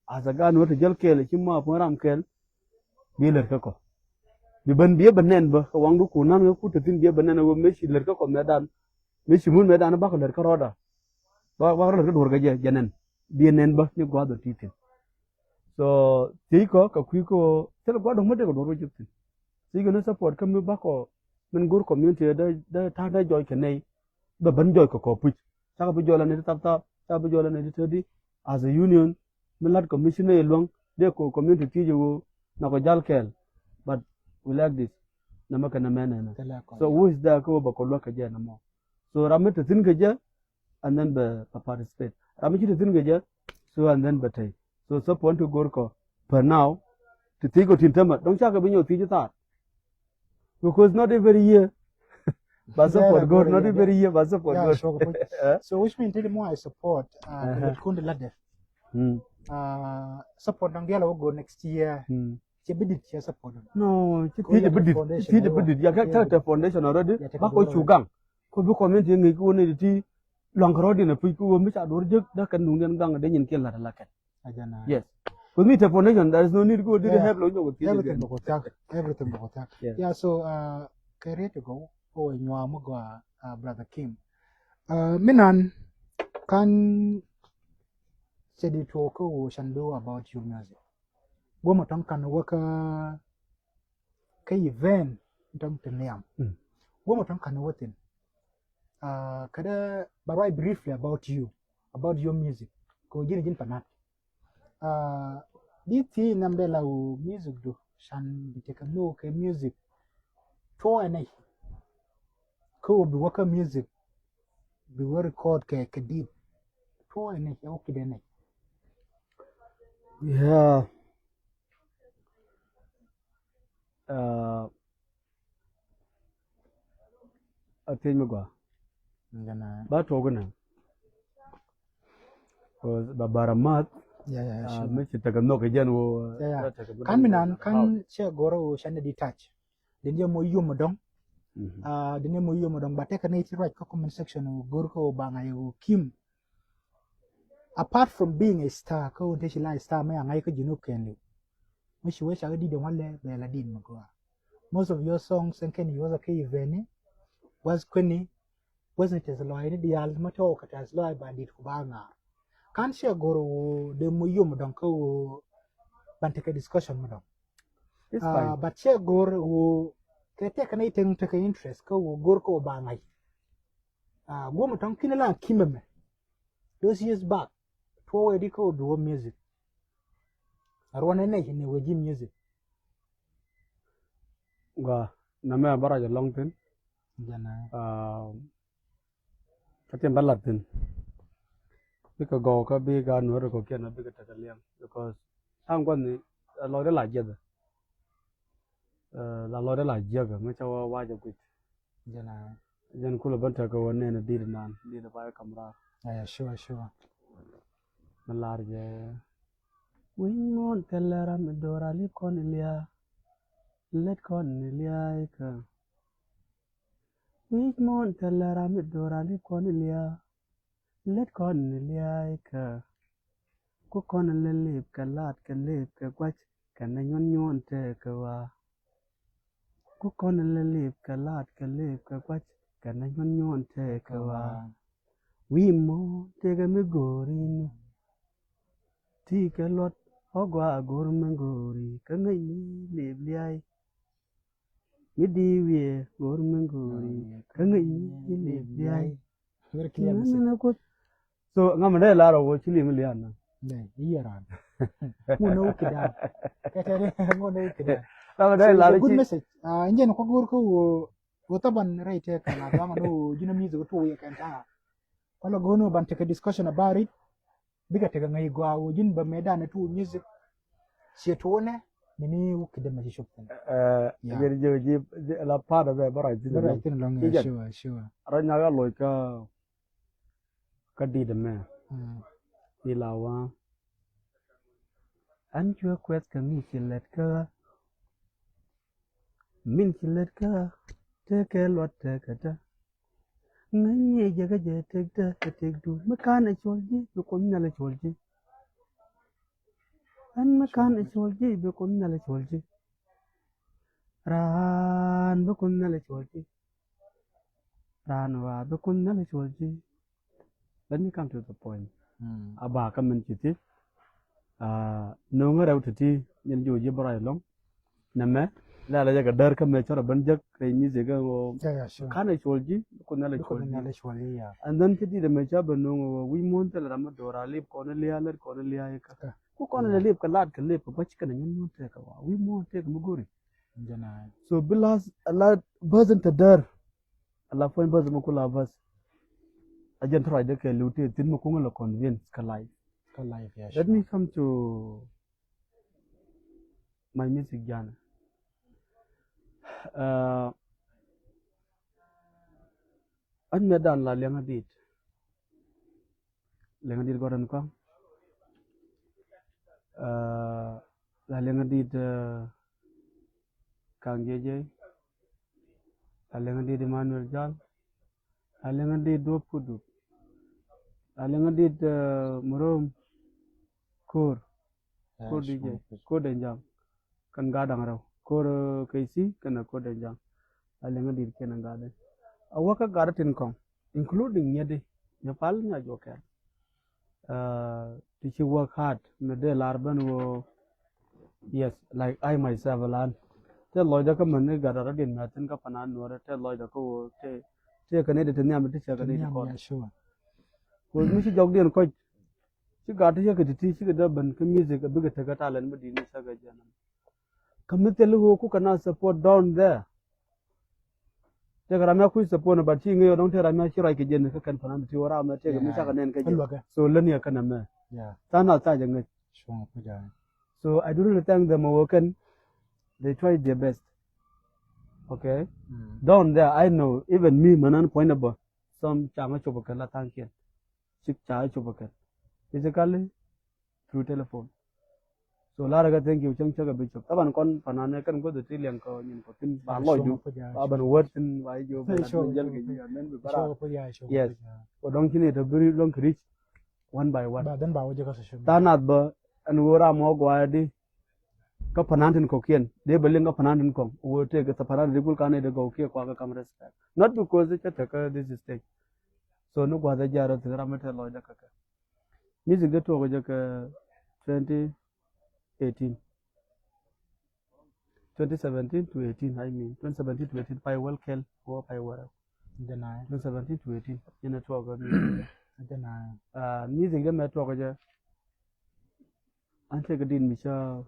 azaga no to jal kel kimma po ram kel biler ko bi ban biye banen ba ko wangu ku nan ku to tin biye banen wo meshi ler ko medan meshi mun medan bako ler ko roda ba ler ko dor ga janen bienen ba ni gwado titin so tiko ka kuiko tele gwado mode ko doro jutin tigo no support kam ba ko men gur community da ta da joy kenai ba ban joy ko puch saka bu jola ne tap ta bu jola ne tedi as a union milad commissioner long de ko community tijo na ko jalkel but we like this na maka na mena so who is there ko ba ko loka je na mo so ramete tin ga je and then ba participate ramete tin ga je so and then batay so support to gorko for now to tigo tintama don't chaka binyo tijo ta because not every year but support god not every year but support god so which means tell more I support kunde ladde support nang dia go next year che bidit che support no che bidit ya ka foundation already ba ko chugang ko bi comment ngi ko ne ti longrodi na pi ko mi cha dor jek da kan nungen gang de nyin kel la la kat ajana yes with me foundation there is no need go did help lo nyogo ti everything go tak yeah so career to go o nywa mo go brother Kim minan kan sedi to ko shandu about your music go mo tan kan waka kai event dan tanyam go mo tan kan watin kada barai briefly about your music ko jin panat DT nambe la music do shan biteka no ke music to anai ko bi waka music bi wa record ke deep to anai ya okide nai yeah atenyo gwa ngana ba to guna ko babara mat sure mechi taga no ke jen wo kan minan kan che goro shan detach den yo mo yumo dong den yo mo yumo dong bate kan iti right comment section goro ko banga yo Kim apart from being a star ko te shi la star me angai ko jinu kenlu mo shi we sha di de wale be la din mo most of your songs and can you ke eveni was kweni wasn't as loy ni dial ma to ka tas loy ba dit ko banga kan she goro de mo yum don ko ban take discussion mo don but she goro wo ke te kan iten take interest ko goro ko ba ngai go mo ton kinala kimeme those years back to we di ko do music arwana ne ne we music Ga na me bara ja long tin. jana Katin balatin. Bika go ka bi ga no ro ko ken na bika ta liam because tham quan ni lo de la je da. La lo de la je ga me cha wa ja ku. jana Jan kula banta ka wonne na dir nan dir ba kamra. yeah sure Malar je. Wingon telara me dora lip kon ilia. Let kon ilia ka. Wingon telara me dora lip kon ilia. Let kon ilia ka. Ku kon le lip ka lat ka lip ka kwach ka na nyon te ka wa. Ku kon le lip ka lat ka lip ka kwach ka na nyon te ka wa. Wi mo te ga me gorin. Ti ka lot ogwa gor mengori ka ngai ni lip liai. Mi di wie gor mengori ka ngai ni lip liai. very clear message So ngamade la ro wo chili mi lian na. ne iyaran mo no kida ka tare mo no kida Ngamade so la it's a ro good chi. message injen ko gor ko wo taban right kana ba no jina music to we kan ta wala gono ban take a discussion about it biga take ngai gwa wo jin ba medan to music se to ne ni kida ma shop kan Je je la pa da be bara ji. right in long Ijan. sure Ra nya ga loy ka di de me. Mm. Ni la wa. An chua kwet ka mi chilet ka. Min chilet ka. Te ke lot te ka ta. Nganye jaga je tek ta tek du. Makana cholji be ko nyala cholji. An makana cholji be ko nyala cholji. Ran be ko nyala cholji. Ran wa be ko nyala cholji. Let me come to the point. Aba ka min chiti. No ngara utiti nyen jo je bara long. Namme la la jaga dar ka me chora banjak kai mi zega wo. yeah sure Kana cholji ko nyala ko cholji. nyale chwali ya And then kiti de mecha bano we monte la rama dora lip kona liya ka. Ku kona le lip ka lad ka lip ka bach ka nyon monte ka wa. We monte ka muguri. jana So bilas ala bazan ta dar. Ala foin bazan mo kula bas. Ajan try de ke lute tin mo kunga la convince ka life. ka life ya Let me come to my music genre. An medan la lenga dit. Lenga dit goran ko. La lenga dit Kang JJ. La lenga dit Emmanuel Jal. La lenga dit Do Pudu. La lenga dit Murom Kor. Kor DJ. Kor Denjang. Kan gadang raw. Kor KC kana Kor Denjang. La lenga dit kenan gadan. Awaka garatin kong. Including nyede. Nyapal nya joker. Did you work hard? Mede larban wo. Yes, like I myself lan. Te loida ka manne garara din natin ka panan nuara te loida ko te kane de tanya mate te kane de ko. ya sure Ko mi si jog din ko si gata ya kiti si da ban ka music a biga ta ka talan mu dini sa ga jana. Kamite lu ko kana support down there. Te garama ku support ba ti ngi don te rama shi ra ke jen ka kan panan ti wara ma te ga mi sa ka nen ka je. So lan ya kana me. yeah Sana ta janga. sure ko ja So I do really thank them working. They tried their best. Okay. Down there, I know even me, manan point about some chama chobakan la thankian. Sik chai chobakan. Physically through telephone. So lara ga thank you chang chaga bichop. Taban kon panane kan go the trillion ko nyin ko tin ba lo ju. Ba word tin ba jo ba jal ge ya men bi bara. Yes. Ko dong kini to very long reach one by one. ba dan ba waje ka so Tanat ba an wora mo gwa di ka panantin ko kien de belin ka panantin ko wo te ka panan de gul kane de go ke kwa ka kam respect not because it ka this is thing so no gwa da jaro te ramete lo da ka music de to go ka 2017 to 18 I mean 2017 to 18 pai well kel ko pai wara jana 2017 to 18 ina to go Ajana. Music dem metro ko je. Ante gadin micha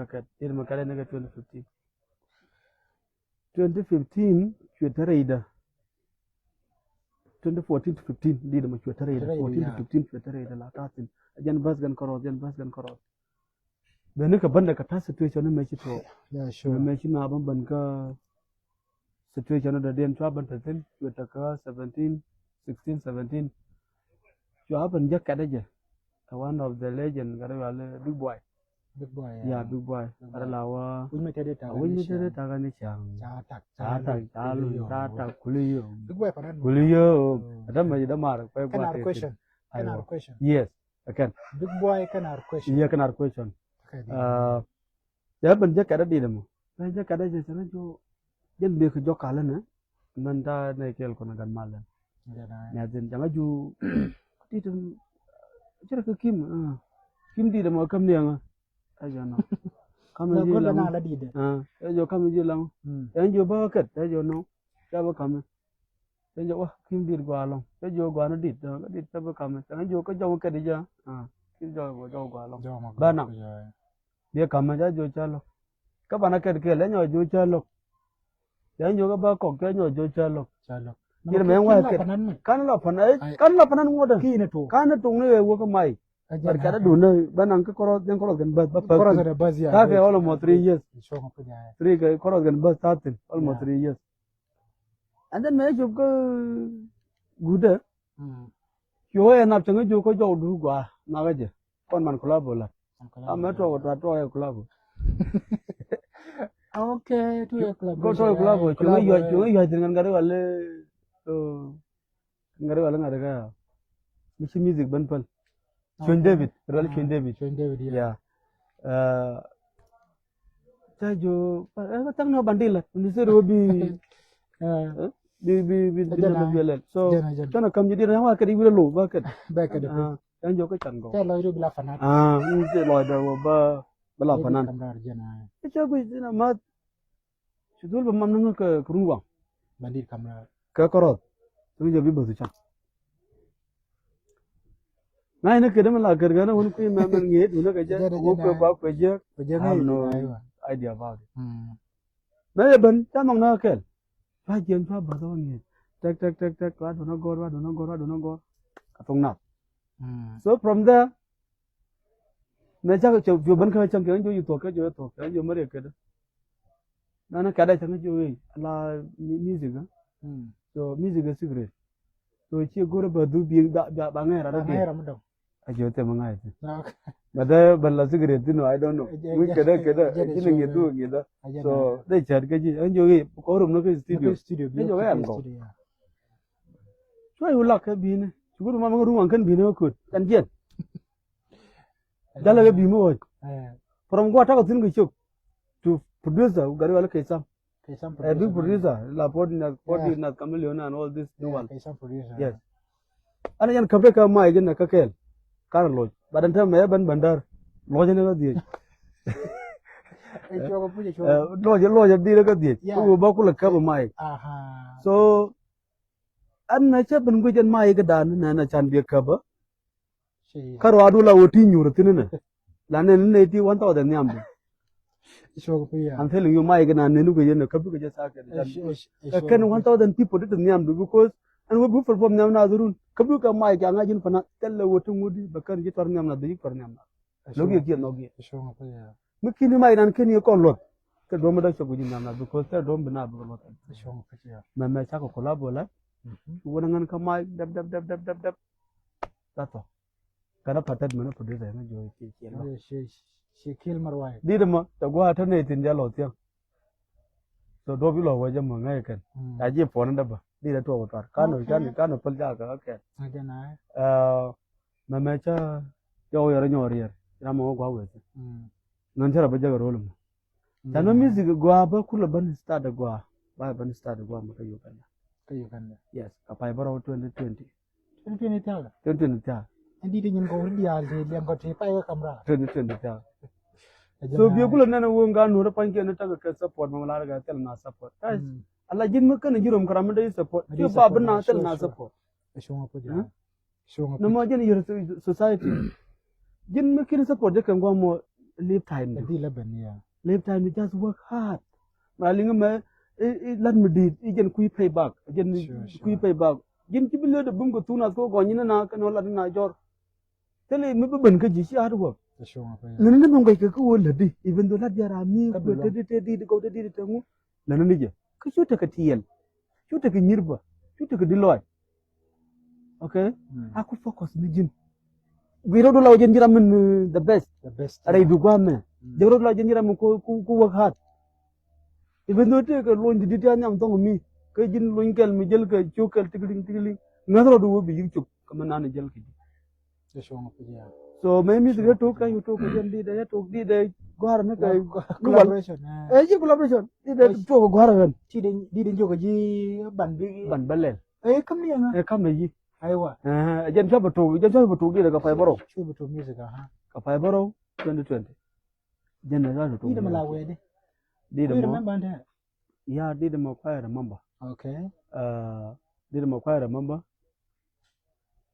kat. Dir makale naga 2015. 2015 chwetare ida. 2014 to 15 di da chwetare ida. 14 to 15 chwetare ida la tatin. Jan bas gan korot. Bene ka banda ka ta situation na mai to. Yeah, sure. Mai na ban ka situation da den chwa ban tatin chwetaka 17 16 17 chwa ban ja kada je. One of the legend gara wale big boy. Big boy. Yeah, big boy. Ada lawa. Win metere ta. Win metere ta kan ni chang. Chata kuliyo. Big boy panan. Kuliyo. Ada mai da mar pa Can our question. Can our question. Yes, again. Big boy can our question. Yeah, can our question. Ya ban je kada di da mu. Ban je kada je sana jo jen be ko jokala na. Nan da ne kel ko na gan malan. Ya den jama ju ti tum jira ko kim di da mo kam ne nga. Aja no. Kam Na je ko la. na la di de. Jo kam je la. Yan jo ba kat, jo no. Ja ba kam. Yan jo kim di gwa long. Jo gwa na dit ta ba kam. Yan jo ko jo ka di ja. Kim jo gwa long. Ba na. Dia kam ja jo chalo. Các bạn kể kể lấy nhỏ jo chalo. Yan jo ka ba ko ke nhỏ jo chalo. Chalo. Kira me wa ke. Kan la panan ngoda. Ki ne to. Kan tung ne wo ka mai. Berkata dulu, banang ke korot yang korot kan bus, Korot ada bus ya. tak almost 3 years, Show ko punya. 3 ke korot kan bus starting almost 3 years. And then मैं जब का गुडे, क्यों है ना चंगे जो को जो उड़ गया ना गए, कौन मान खुला बोला, मैं तो है खुला बोल. Okay, tu ya club. Kau तो खुला बोल, cuma yo dengan gara wale ngare ka, misi music banpal. Sean David, really Sean David. Sean David ya. Saya jo, tang na bandila. Ini seru bi dalam bialan. So, sana kami jadi orang kadi bila lo, bakat. Baik ada. Yang jo ke canggo. Saya loiru bila fanat. Ini se loy dah ba bela panan. Kamar jana. Saya gue jadi mat. Sedul bamam nang ke ruang. Bandir kamar. Ke korot. Tu jadi basu cang. Nah ini kita malah kerana untuk memang ngit, untuk kerja, untuk apa kerja, no idea about it. Nah ben, camang nak kel, bagian apa betul ngit, tek, wah dona gor, katong nak. So from there, macam tu ben kau macam kau jo tok, jo mari kerja. Nana kada cakap jo ala music, so music is secret. So cie gor badu biang bangai rada. Ajo te mangai tu. Bada balla cigarette tu no I don't know. We kada ini gitu. So they chat ke ji anjo ge korum no ke studio. Anjo ge ango. So ulak ke bine. Sugur mama ruang kan bine ko kan jen. Dala ge bimo. From gua ta ko tin ke to producer gari wala ke sam. Big producer la podina chameleon and all this new one. Yes. Ana yan kabre ka mai gen na ka kel. Karena loj, badan saya saya bandar, loj ni kan dia. Loj dia kan dia. Tu baku lekap mai. So, an naca bengu jen mai ke dan, na can dia kaba. Karo adu la oti nyur tini na. Lane ni nanti 1000 nyam. I'm telling you mai ke na nenu ke jen kabu ke jasa ke. Kan 1000 people itu nyam because and we perform nyam na durun. Kabu ka mai ka ngajin pana tella wotu ngudi bakar ji tor nyam na di tor nyam na. Logi ki nogi. Mukini mai nan kini ko lot. Ke dom da chogu nyam na because te dom bina bu lot. Me cha ko kola bola. Wona ngan ka mai dab. Tato. Kana patat mana producer na jo ki. She kill marwai. Di dama ta gwa ta ne tin jalo tiang. So do bi lo wa jam ngai kan. Ta ji phone da ba. Đi ra tua một cano pel jaga okay. Mama cha jauh ya nyori ya, mau gua wes. Nanti apa jaga rolum. Jangan music gua apa kula ban start gua maka yukan. Yes, apa baru 2020. 2020 tahu. 2020. Andi dengan kau dia yang kau cepai ke kamera. 2020. So biar kula nana wonga nura panjang nata ke support mamalar ga tel na support. Allah jin makan jirum karam dai support. Dia ba bena tel na support. Showing no more your society jin me kin support de kan mo live time the deal ben yeah. live time you just work hard ma linga me let me did ijen kui pay back ijen kui pay back jin ci bile de bum ko tuna ko go nyina na kan wala na jor tele me be ben ka ji hard work The showing up. lan na ngai ka ko la di even though la jara mi ko te di ko te di te mu lan ni je ka chuta ka tiyel chuta ka nyirba chuta ka diloy okay aku focus ni jin biro do law jenjira min the best are du gwame jero do law jenjira min ko work hard even though te ka lon di ta nyam to mi ka jin lon kel mi jël ka chokal tigling ngaro do bi yu chuk ka man na jël ki The showing up. Yeah. so me mi de to ka yu to ka jen di de to di de gwar na ka Collaboration. ji collaboration di de to ko gwar gan Ti din joga ji ban bi. ban balel Kam ni nga. kam ne ji Aiwa. jen sa batu di daga fay baro Chuba to music ha. ka fay baro 2020 jen na za to Ni da malawe de. di da You mo remember that? ya di da mo kwaya da mamba Okay. di da mo kwaya da mamba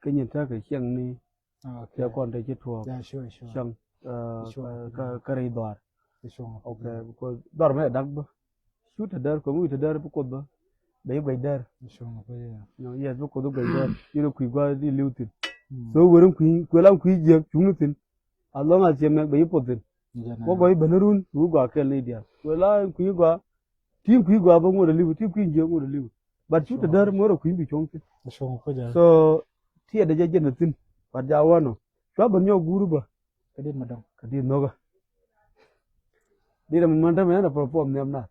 kenyin ta ka kyang ni Okay. ya kon da ki to Yeah, sure. shang Sure. ka kare dar The showing up. okay because dar me dag ba shoot dar ko mu ta dar ko ba bai bai dar The showing up. Yeah. no yes ko do bai dar yiro ku gwa di liutin so wurin ku lan ku je tunutin Allah ma ce me bai potin ko goy banarun ku gwa kel ni dia ko la ku gwa tin ku gwa ba mo da liu tin ku je mo da liu ba shoot dar mo ro ku bi chong The showing up. Yeah. so ti da je jenatin ba jawano to ban yo guru ba Kadin madam. ka di noga di da man ta me na perform ne amna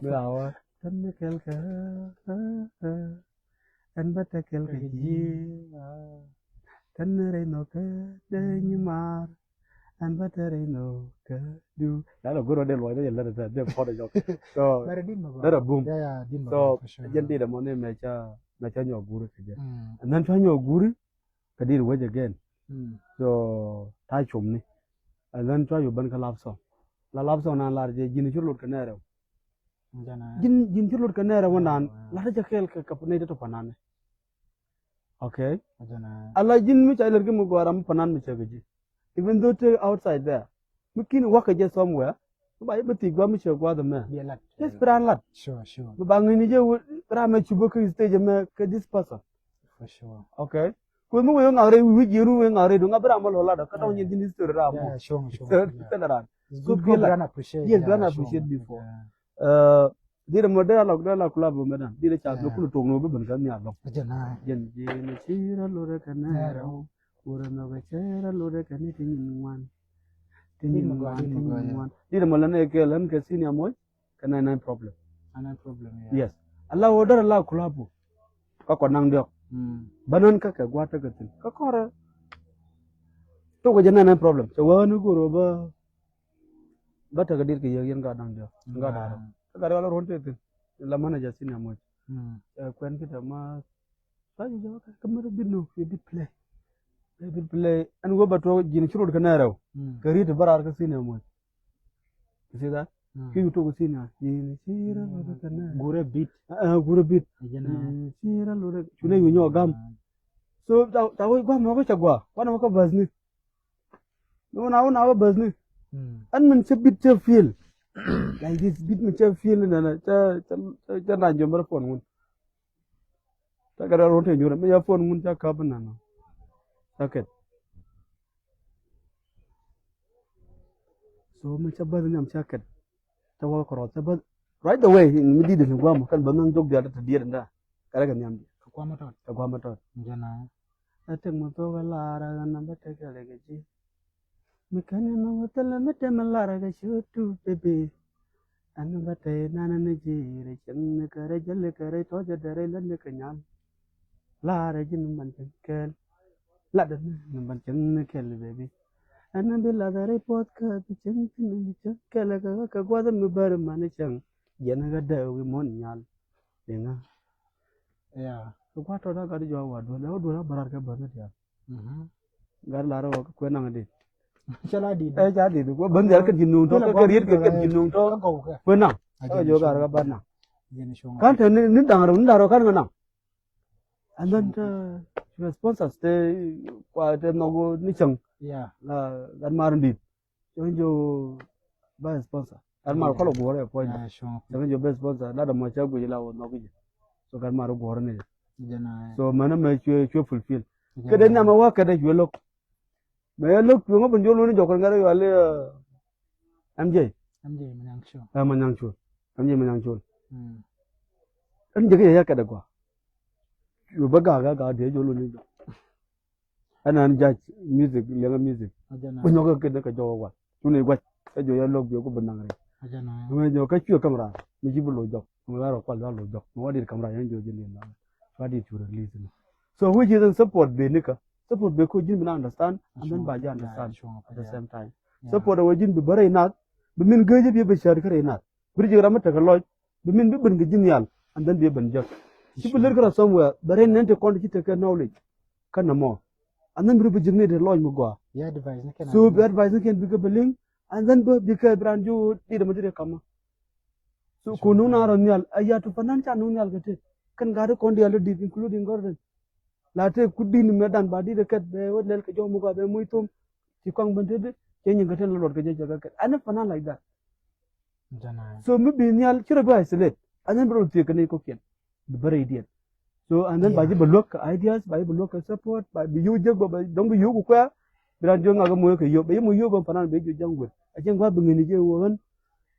Berawa tan kel ka tan bata kel ka ji tan re no ka de ni mar an bata re no ka du da la goro de lo de la da de ko de yo so da boom Yeah, din so for sure. jen di da mo ne me cha nyo guru ka je nan cha nyo guru ka di waje again so ta chum ni and then cha yo ban ka lap song la lap song na la je jini chulur ka ne re jin chulur ka ne re wonan la ta kel ka ne to panane okay Allah jin mi cha ler ke mu gwaram panan mi cha gaji even though to outside there mi kin waka je somewhere ba yi bati gwa mi cha gwa da me just pran lat Sure. ba ngini je ra me chubo ka stage me ka this person For sure. okay ko mu yo ngare wi jiru we ngare do ngabra mo la da ka to nyin din story ra mo Yeah, sure. ta da ran Good brand appreciate. yes brand appreciate before dire mo da la club mo dan dire cha do ku to no be ban kan ya lo Jana. jen ni chira lo re kan na ro ura no ga chira lo re kan ni tin wan dire mo la ne ke lan ke sini amoy kana na problem Another problem. yes Allah order Allah club ka ko nang dio banan ka gwa ta gatin ka kora to ga jana na problem so wani goro ba ta ga dir ke yen ga nang dio ga da ka ga ron te tin la mana ja sini amoy kwen kita ma sa ju ka kamar binno fi bit play an go bato jini churu ka na raw ka ri ta barar ka sini amoy see that ki to ko sini jini chira lo ka na Gure beat. gure bit Jana. chira lo chune yu nyo gam so ta wo gwa mo ko chagwa wana ko bazni no na wa bazni an man ce bit ce feel like this bit me ce feel na ta na jomar phone mun ta ga ron te nyura me ya phone mun ta ka bana no socket so me ce bazni am socket ta wa ko ta ba right away mi di de gwa mo kan banan jog da ta diya da kare ga nyam ta gwa mata Jana. atek mo to ga lara ga na ba ta ga le ga ji Mikana no tala mete malara ga shutu bebe anu bate nana ne jire chenne kare jalle kare to jadare lanne kanyal lara jin man kel la da man chenne kel bebe anu bila dare pot ka chen tin chen kel ka gwa da mi bar man chen jena ga da wi mon nyal denga Yeah. gwa to da ga jo wa do na barar ka bar ya gar lara wa ko na ngade Chala di. jadi itu gua bandar ke jinung to ke riet ke jinung to benang Again, jo gar ga bana Jana showing up. kan ni dangaro kan nganang and then the sponsors they qua they no ni chang Yeah. la gan mar ndi jo ba sponsor gan mar ko lo gore ko Yeah, sure. jo ba sponsor la da mo cha gu la wo no gu so gan mar gore ne Jana. so mana me chwe fulfill kada na ma wa kada chwe lok me lok ngo ban jo lo ni jo kan ga yo le MJ Manang show. Manyang chul MJ Manyang chul Hmm. an je ya kada kwa yo ba ga de jo lo ni jo ana ja music le music Jana. bu ñoo ko kede ka jowo wat tu ne gwat ka jo ya log bi ko benang re Jana. mu ñoo ka ciyo camera mi jibu lo jok mu waro kwal lo jok mu wadi camera yan jo jini na wadi to release no so which is support be nika support be ko jin bi na understand and then ba ja understand at the same time support wa jin bi bare na bi min geje bi be shar kare na bir jigra mata ka lo bi min bi ben jin yal and then bi ben jok ci bi ler kara somewhere bare nente kon ci te ka knowledge kana mo and then bi jigne de lo mu go Yeah, device. so be advice can be beling and then be ka brand you di da kama so ko nuna ro nyal aya to fanan cha nuna gate kan ga ko ndi already including garden late kuddi ni medan ba di de kat be wodel ka jomu ko be muy tum ci kong bante de ke nyi gaten lord ka je jaga kat ana fanan like that Jana. so mi bi nyal ci ba isolate and then bro ti kan ko ken the very idiot so and then ba ji block ideas ba block support ba bi yu je ba dong bi yu ko kwa biran jo nga ga mo ko yo be mo yo ba fanan be jo jangul a jen gwa bi ngini je won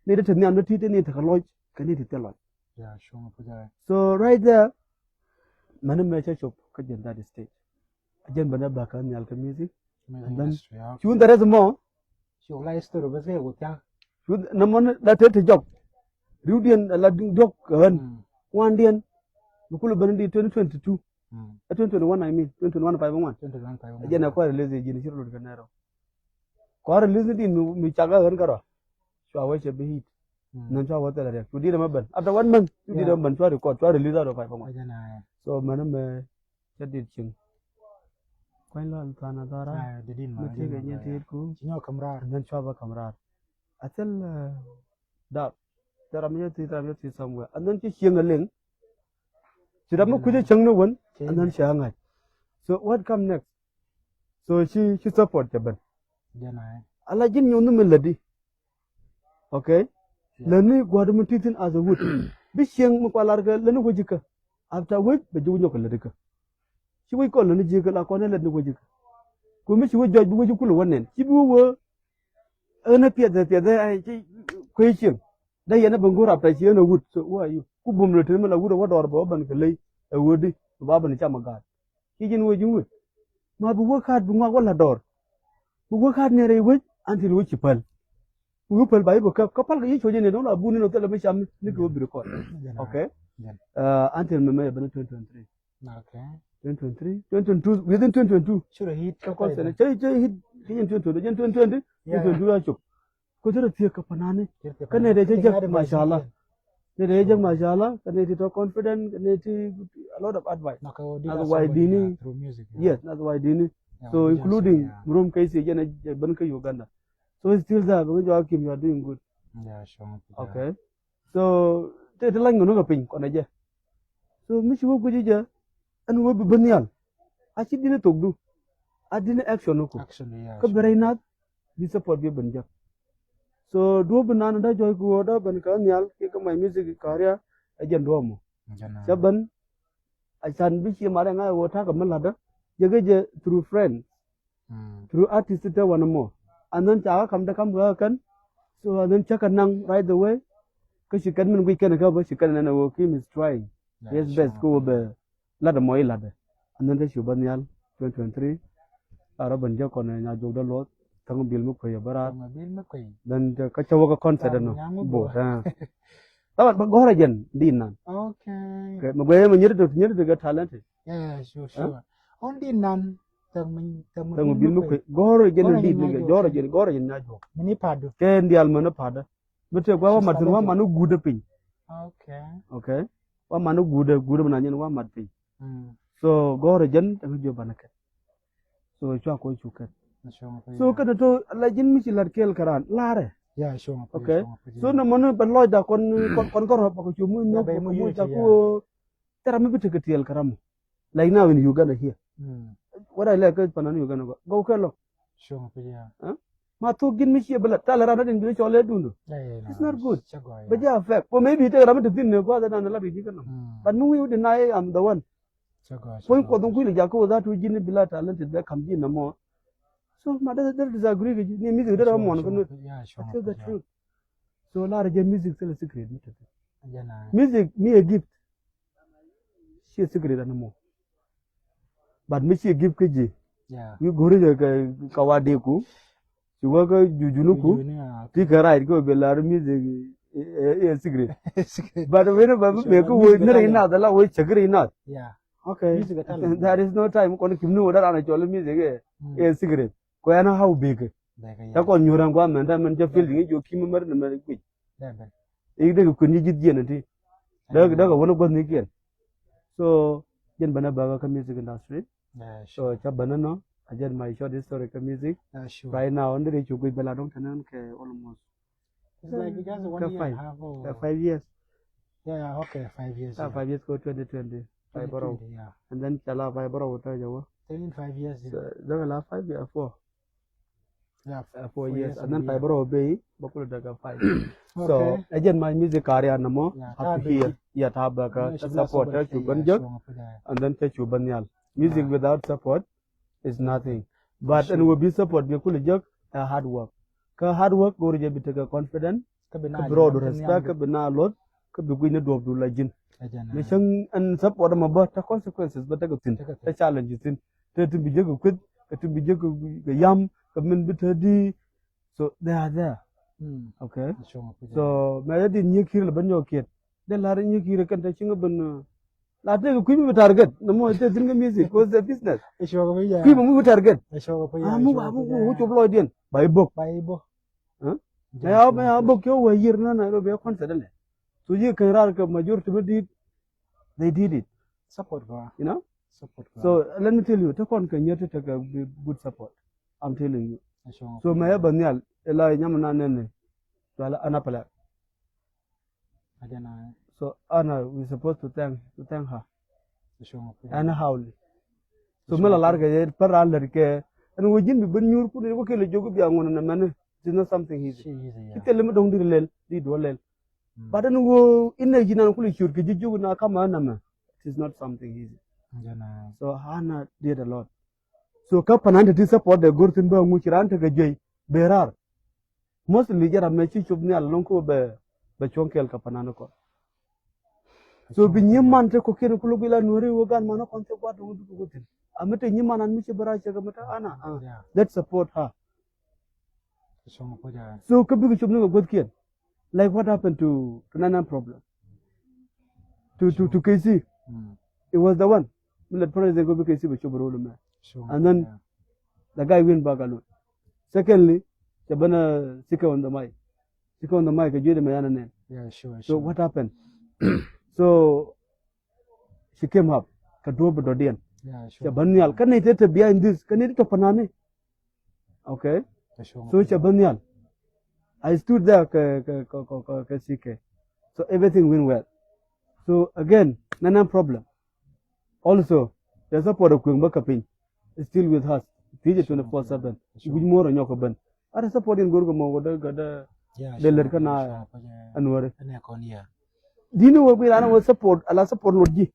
ne da tan an ti te ne ta lodge ka ne ti te lodge Yeah, sure. so right there manan me cha chop ka jen that stage a jen bana ba ka nyal ka music and then chun da res mo Show life story ba sai wuta. chun na mon da te te job rudian la dog kan wan dien bu kulu ban di 2022 2021 I mean 2021 5 1 ajena ko release jini shiro ka nero ko release din mi chaga gan karo so awa che be hit nan cha wata da to di da maban after 1 month to di da ban so record to release out of 5 1 Jana. so mana me chadit ching koin lo kana dara Didin ma. mutte ga nyete ku Jinyo kamra. nan cha ba kamrar atel da taramye ti somewhere and then chi chengaleng Sidama kuje chang no one and then Shanghai. So what come next? So she support the ban. Jana. Ala jin yonu melody. Okay? Lani gwadum titin as a wood. Bishang mukwalarga lani wajika. After which the Juno Kaladika. She will call Lani Jika la Kona Lani Wajika. Kumishi would judge Wajukul one end. She will earn a pier the question. Diana Bangura after she wood. So who are you? Kubum return a wood or Boban Kalay, a woody, Baban Chamagat. He didn't wait you would. Ma bu work hard bu wala door. Bu work hard near a wit until which you pal. Bu pal by book couple of each in a boon in hotel mission will be recorded. Okay? Until May 2023. Okay. 2023, 2022, within 2022. Should have hit. Of course, hit in 2020, 2022. Consider the Kapanani. Can I reject Mashallah? The reject Mashallah, can I talk confident, can I a lot of advice. That's why Dini, through music. yes, that's why Dini. So, including Room Casey and Banka Uganda. So, it's still there because you are doing good. Yeah, sure. Okay. So, take the line on a pink on a jet. So, Miss Wogujija and Wobby Bunyal. I didn't talk do. I didn't action. Actually, yeah. Very not be support you Bunja. So, do banana joy go order Bankanyal, take my music career, a gendomo. Saban, I can be here, Maranga, or talk a malada. You through friends, through artists, one more. And then Chaka come to come work. So, then Chaka Nang right away. Because she can weekend cover, she can and work him is trying. Yes, best go over ladder moy ladder. And then the Shubanial 2023. Araban Jacon and I do the Lord. Tango Bill Mukoya Barat. Then the Kachawaka concert. No, but Gorajan, Dinan. Okay. Magway, you to get talented. Yeah, sure. Only none. Tango Bill Mukoy. Gorajan, Gorajan, Najo. Mini padu. Can the Almana Pada. But a Guava Matu Manu good pin. Okay. Okay. One Manu good man, one mat. So Gorajan, and you Banaka. So Chako Chukat. So can to Lajin Michel Kel Karan, Lare. Yeah, sure. Okay. So no money but Lloyd con Pakumu, no Jaco, Teramibitil Karam. Like now in Uganda here. Mm. What I like is Panan Uganda. Go Kalo. Sure, yeah. Matu gin mishi bala talarana din gili chole dundu. Yeah, It's not good. Chago, But yeah, fact. Well, maybe take a bit of go than another region. But we would deny I'm the one. Chago. When Kodon Quilly Jaco that we gin bila talented back come in no more. So my dad disagree with you. Music that I'm one. Yeah, sure. I tell the truth. So large music still a secret. Yeah, Music me a gift. She a secret anymore. But me she a gift kiji. yeah. You go to Kawadeku. You work Jujunuku. Take a ride, go be la music a secret. But whenever make a word, not another la way chagrin not. Yeah. Okay. Music There is no time on him know that on a jolly music a secret. Koyana how big. That on your and I'm just feeling you came a murder. Either could you get unity. Dog one of one again. So, Jen Banabaga music industry. So, Chabanano, I get my short historical music. Sure. Right now, on the rich with Belladon Canon almost. It's like just 1 year and a half or 5 years. Yeah, okay, 5 years. 5 years go 2020. 2020, yeah. And then Chala Vibro will tell you. In 5 years. There will have 5 years, 4. Yeah, 4 years. And then Fibro Bay, Bokul Daga 5. Okay. So, again, my music area no more. Yeah, Up here, yet Habaka, support Chubanjak, and then Chubanyal. Music without support is nothing. But and will be support Bikulajak, a hard work. Hard work, go to be confident, broad respect, bina lot, could be winner of the legend. Mission and support them about the consequences, but the challenges in to be jug quit, to be jug yam, come in bitter. So they are there. Okay. So my did new kill ban your kid. Then Larry new kill can touching up and Latin equipment target. No more taking music was the business. People move target. I'm what you blow in by book. May I book your year none I will be confident. So you can rark majority they did it. Support, you know? Support. So let me tell you, Tokon can yet take a good support. I'm telling you. So my Banyal, Eli Yamana, Anapala. So Anna, we're supposed to thank her. Anna Howley. So Mela Larga, Paralke, and we didn't be new put a vocal joke beyond one man. It's not something easy. You tell him don't do well. But then go in the Jinan Kulishu, could you not come on? It is not something easy. So Hannah did a lot. So Kapananda to support the Gurtenberg, which ran to the J. Berar. Mostly get a message of Nia Lonko by Chonkel Kapananaco. So be new man to cocaine Kulubila Nuri Wogan Manocon to what would be good. I met a new man and Mr. Baracha Anna. Let's support her. So Kabuki should know a good kid. Like what happened to Nana problem? To KC. It was the one. The president go KC with Chobarolo. And then the guy went back alone. Secondly, Chabana Sika on the mic. Sika on the mic, a Judy Mayana name. Yeah, sure. So what happened? So she came up, Kadoba Dodian. Yeah, sure. Chabanial, can it get behind this? Can it to Panani? Okay. So Chabanial. I stood there, so everything went well. So again, Nana problem. Also, the support of Queen Bakapin is still with us. PJ 24/7. With more on Yokoban. Are supporting Gurgamo, the Lerkana and Wari. Do you know what we are support? Allah support Lodji.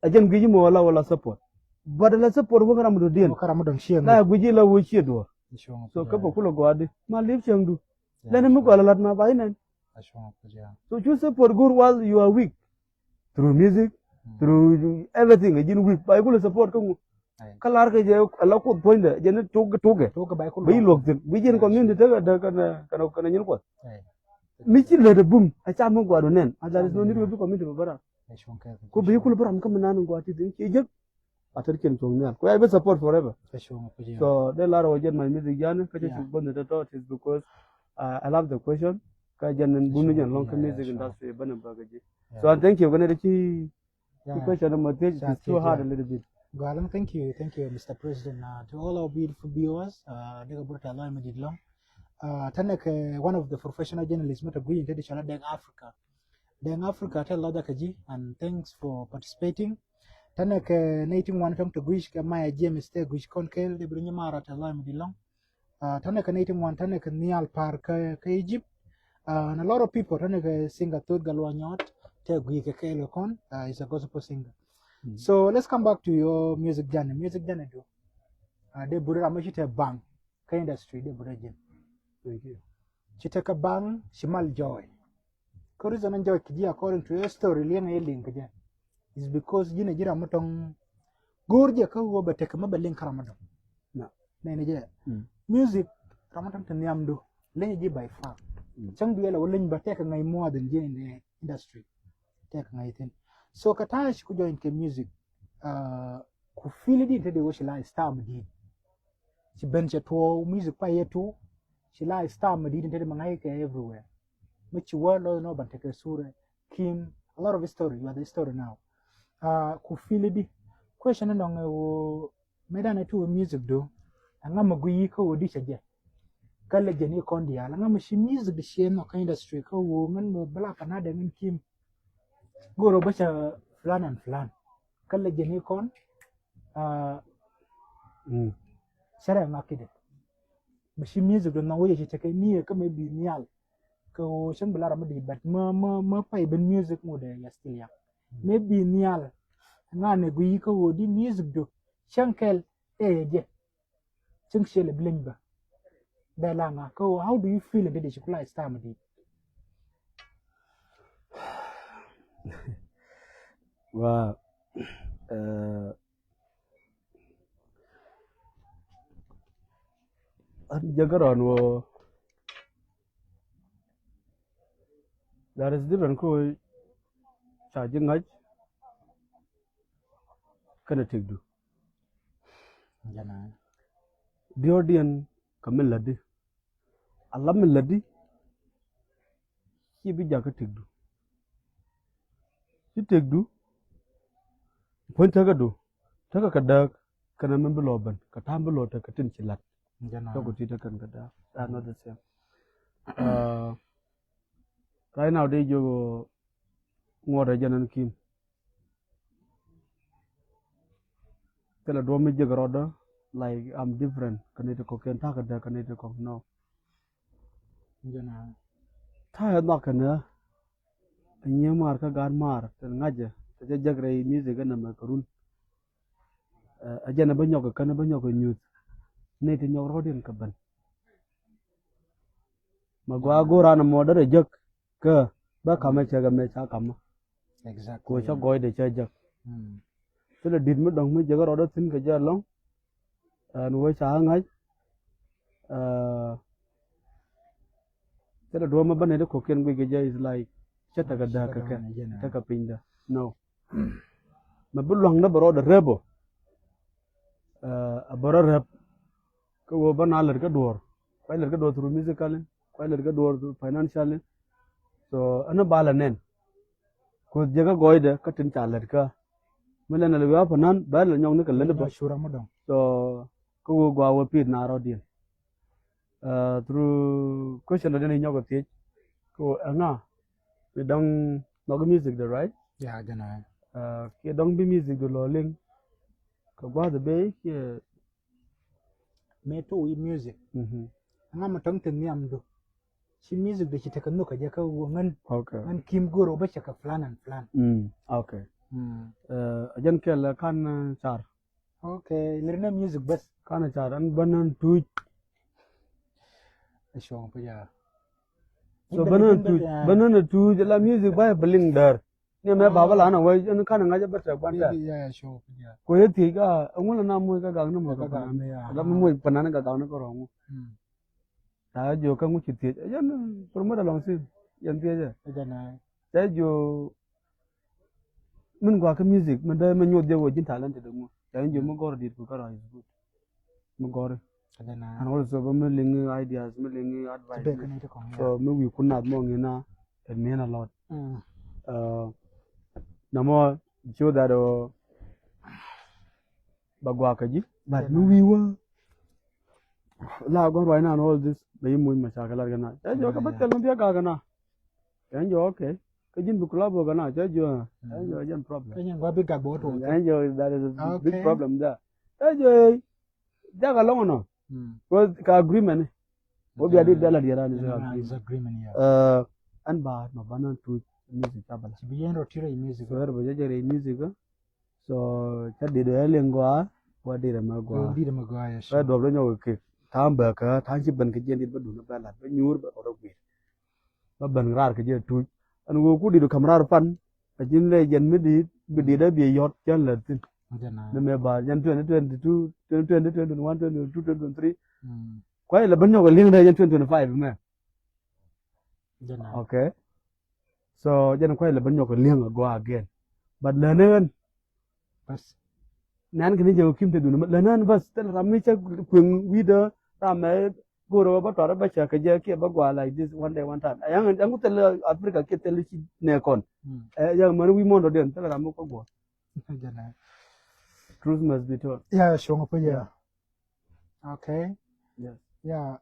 Again, give you more Allah support. But Allah support Wakaram Like Gujila, which you do. So Kapakula Guadi, my lips young do. Let him go a lot my vine. So you support good while you are weak. Through music, through everything, a gin weak. By good support, Kalarka, a local pointer, Janet took by we looked in. We didn't community the Canadian. Michi let a boom, a charming guadonen, and there is no need to be committed to Bara. Could be equal, but I'm coming on and go to Egypt. Atterkin to me. I will support forever. So the Lara will get my music Jan, the thought is because I love the question. Kajan and Bunian long music industry, Banabagaji. So I thank you. When the question of my is too hard a little bit. Galam, thank you, Mr. President. To all our beautiful viewers, one of the professional journalists, Mataguyi, in Africa. Africa, tell Lada Kaji, and thanks for participating. tane ke nating wan tong to guish ke maya james te guish kon kel de brunya mara ta la mi long tane ke nating wan tane ke nial par ke Egypt and a lot of people tane ke singer tut galwa nyot te gui ke kel kon is a gospel singer. So let's come back to your music journey. Music journey do. De buru amashi te bang ka industry de buru jin. Thank you. Chiteka bang shimal joy. Ko reason an joy kiji according to your story liang e link je. Is because jina jira motong gurje ka wo ba teka mabalin karamadon. Na. Ne je. Music ramadan tan yamdo lenye ji by far. Chang biela wolen ba teka ngai more than je in the industry. Teka ngai tin. So kata shi ku join ke music ku feel di te de wo shi la star mudi. Shi benche to music pa yetu shi la star mudi te de mangai ke everywhere. Which word no ban take sure Kim a lot of story you are the story now. Ku feel di question no wo medana to music do anga magui ko di shaje. Kala jeni kondi ala nga shi music de shi no ka industry ko wo ngan no bala kana da min Kim goro basha flan and flan kala jeni kon shara makide shi music do na wo je take ni ka me bi nial ko shan bulara mudi but ma pai ben music mo de ya still ya maybe nial nga ne gui ko wo di music do shankel je chung shele blimba da la nga ko how do you feel about the shukla star mudi Wa jagaran wo there is different ko charging ngaj kana tigdu jana diodian kamel ladi alam ladi ki bi jaga tigdu ki tigdu pon taga do taga kada kana men biloban ka tambulo ta katin chilat jana to ko tita kan kada are not the same right now they jo ngora janan Kim kala do mi jagaroda like I'm different kanita ko ken ta kada kanita ko no jana ta na kana anya mar ka gan mar tan ngaje ta jagre music na ma karun ajana banyo kana banyo ko nyut ne te nyog rodin ka ban magwa gora na modere jak ka ba kama chaga me cha kama exactly ko cha goy de cha jak tele dit mu dong mu jaga rodo tin ka ja long nu wa cha ngai tele do ma bane de ko ken gwe ja is like cha ta ga da ka ka ta ka pinda no ma bulong na baro da rebo abaro rap ko wo bana lar ka dor ko lar ka dor through musical ko lar ka dor through financial so ana bala nen ko jaga goy de ka tin cha lar ka melen na lewa panan ba la nyong ne ka le ba shura mo dong so ko wo gwa wo pit na ro din through question da ne nyoga ti ko anga we dong no music the right ya jana ke dong bi music do lo ling ka gwa de be ke me to we music nga ma tong tin yam do shi music da shi ta kanu ka je ka ngan okay ngan Kim goro ba ka flan and flan okay ajan ke la kan char okay lirna music bas kan char an banan tu shong pa ya so banan tu la music ba bling dar ne me baba la na wai an kan nga ja ba ta ban ta ya shong pa ya ko ye ti ga angula na mu ga gang na mo ka ga ga me ya da mu panan ga gang na ko ro ta jo ka mu chi ti yan por mo da long si yan ti ja jana ta jo min gwa ka music min da man yo de wo jin talent da mu ta jo mu gor dit ko ka ra is good mu gor jana and also ba mu ling ideas mu ling advice be kan ita ko so mu wi kunna mo ngina it mean a lot na mo jo da do ba gwa ka ji but mu wi wa la go right now and all this ba yi mu ma shakala ga na ta jo ka batal mu biya ga na ta jo okay kajin bukula boga na chajo jan problem Kanya gwa big gabo to. enjoy that is a Okay. big problem there chajo daga longo no ko ka agreement obi adi dala dia ni Disagreement here. an ba no banan tu music tabala Biyen rotira music. so er bo jere music so chadi do elengwa wadi re magwa Ndi da magaya shi. ba do lo nyawo ke tamba ka tanji ban ke jendi ba du na bala ba nyur ba ro bi ba ban rar ke je tu an go ku di do kamrar pan a jin le jen mi di da bi yot jan la tin Jana. na me ba jan 2022 2021 2022 2023 Mm. kwa ile ban nyawo ling da jan 2025 me Jana. okay so jan kwa ile ban nyawo ling go again but learn Bas. nan kini jago kim te dunu lanan bas tel rammi cha kweng wida rame goro ba tora ba cha ka je ke ba gwa like this one day one time yang tel africa ke tel chi ne kon yang man wi mondo den tel ramu ko go Jana. truth must be told Yeah, shonga po ya. Okay. yes Yeah,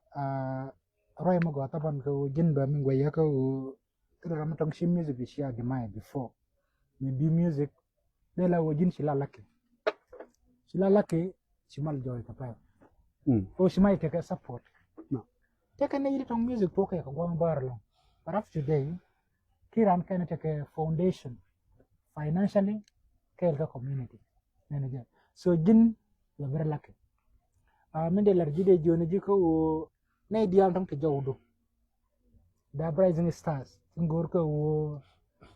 Roy mo gata ban ko jin ba min gwaya ko kira ram tong shim music bi shia gemai before. Maybe music lela wo jin shila lake. Shila lake shimal joy ka pa. O shimai ke support. no Take na yiri tong music to ka gwang bar lo. But after today kiran kana take foundation financially ke ka community. Nene je. So jin la ber lake. Min de lar jide joni ji ko ne diam tang te jawdo da rising stars ngor ko wo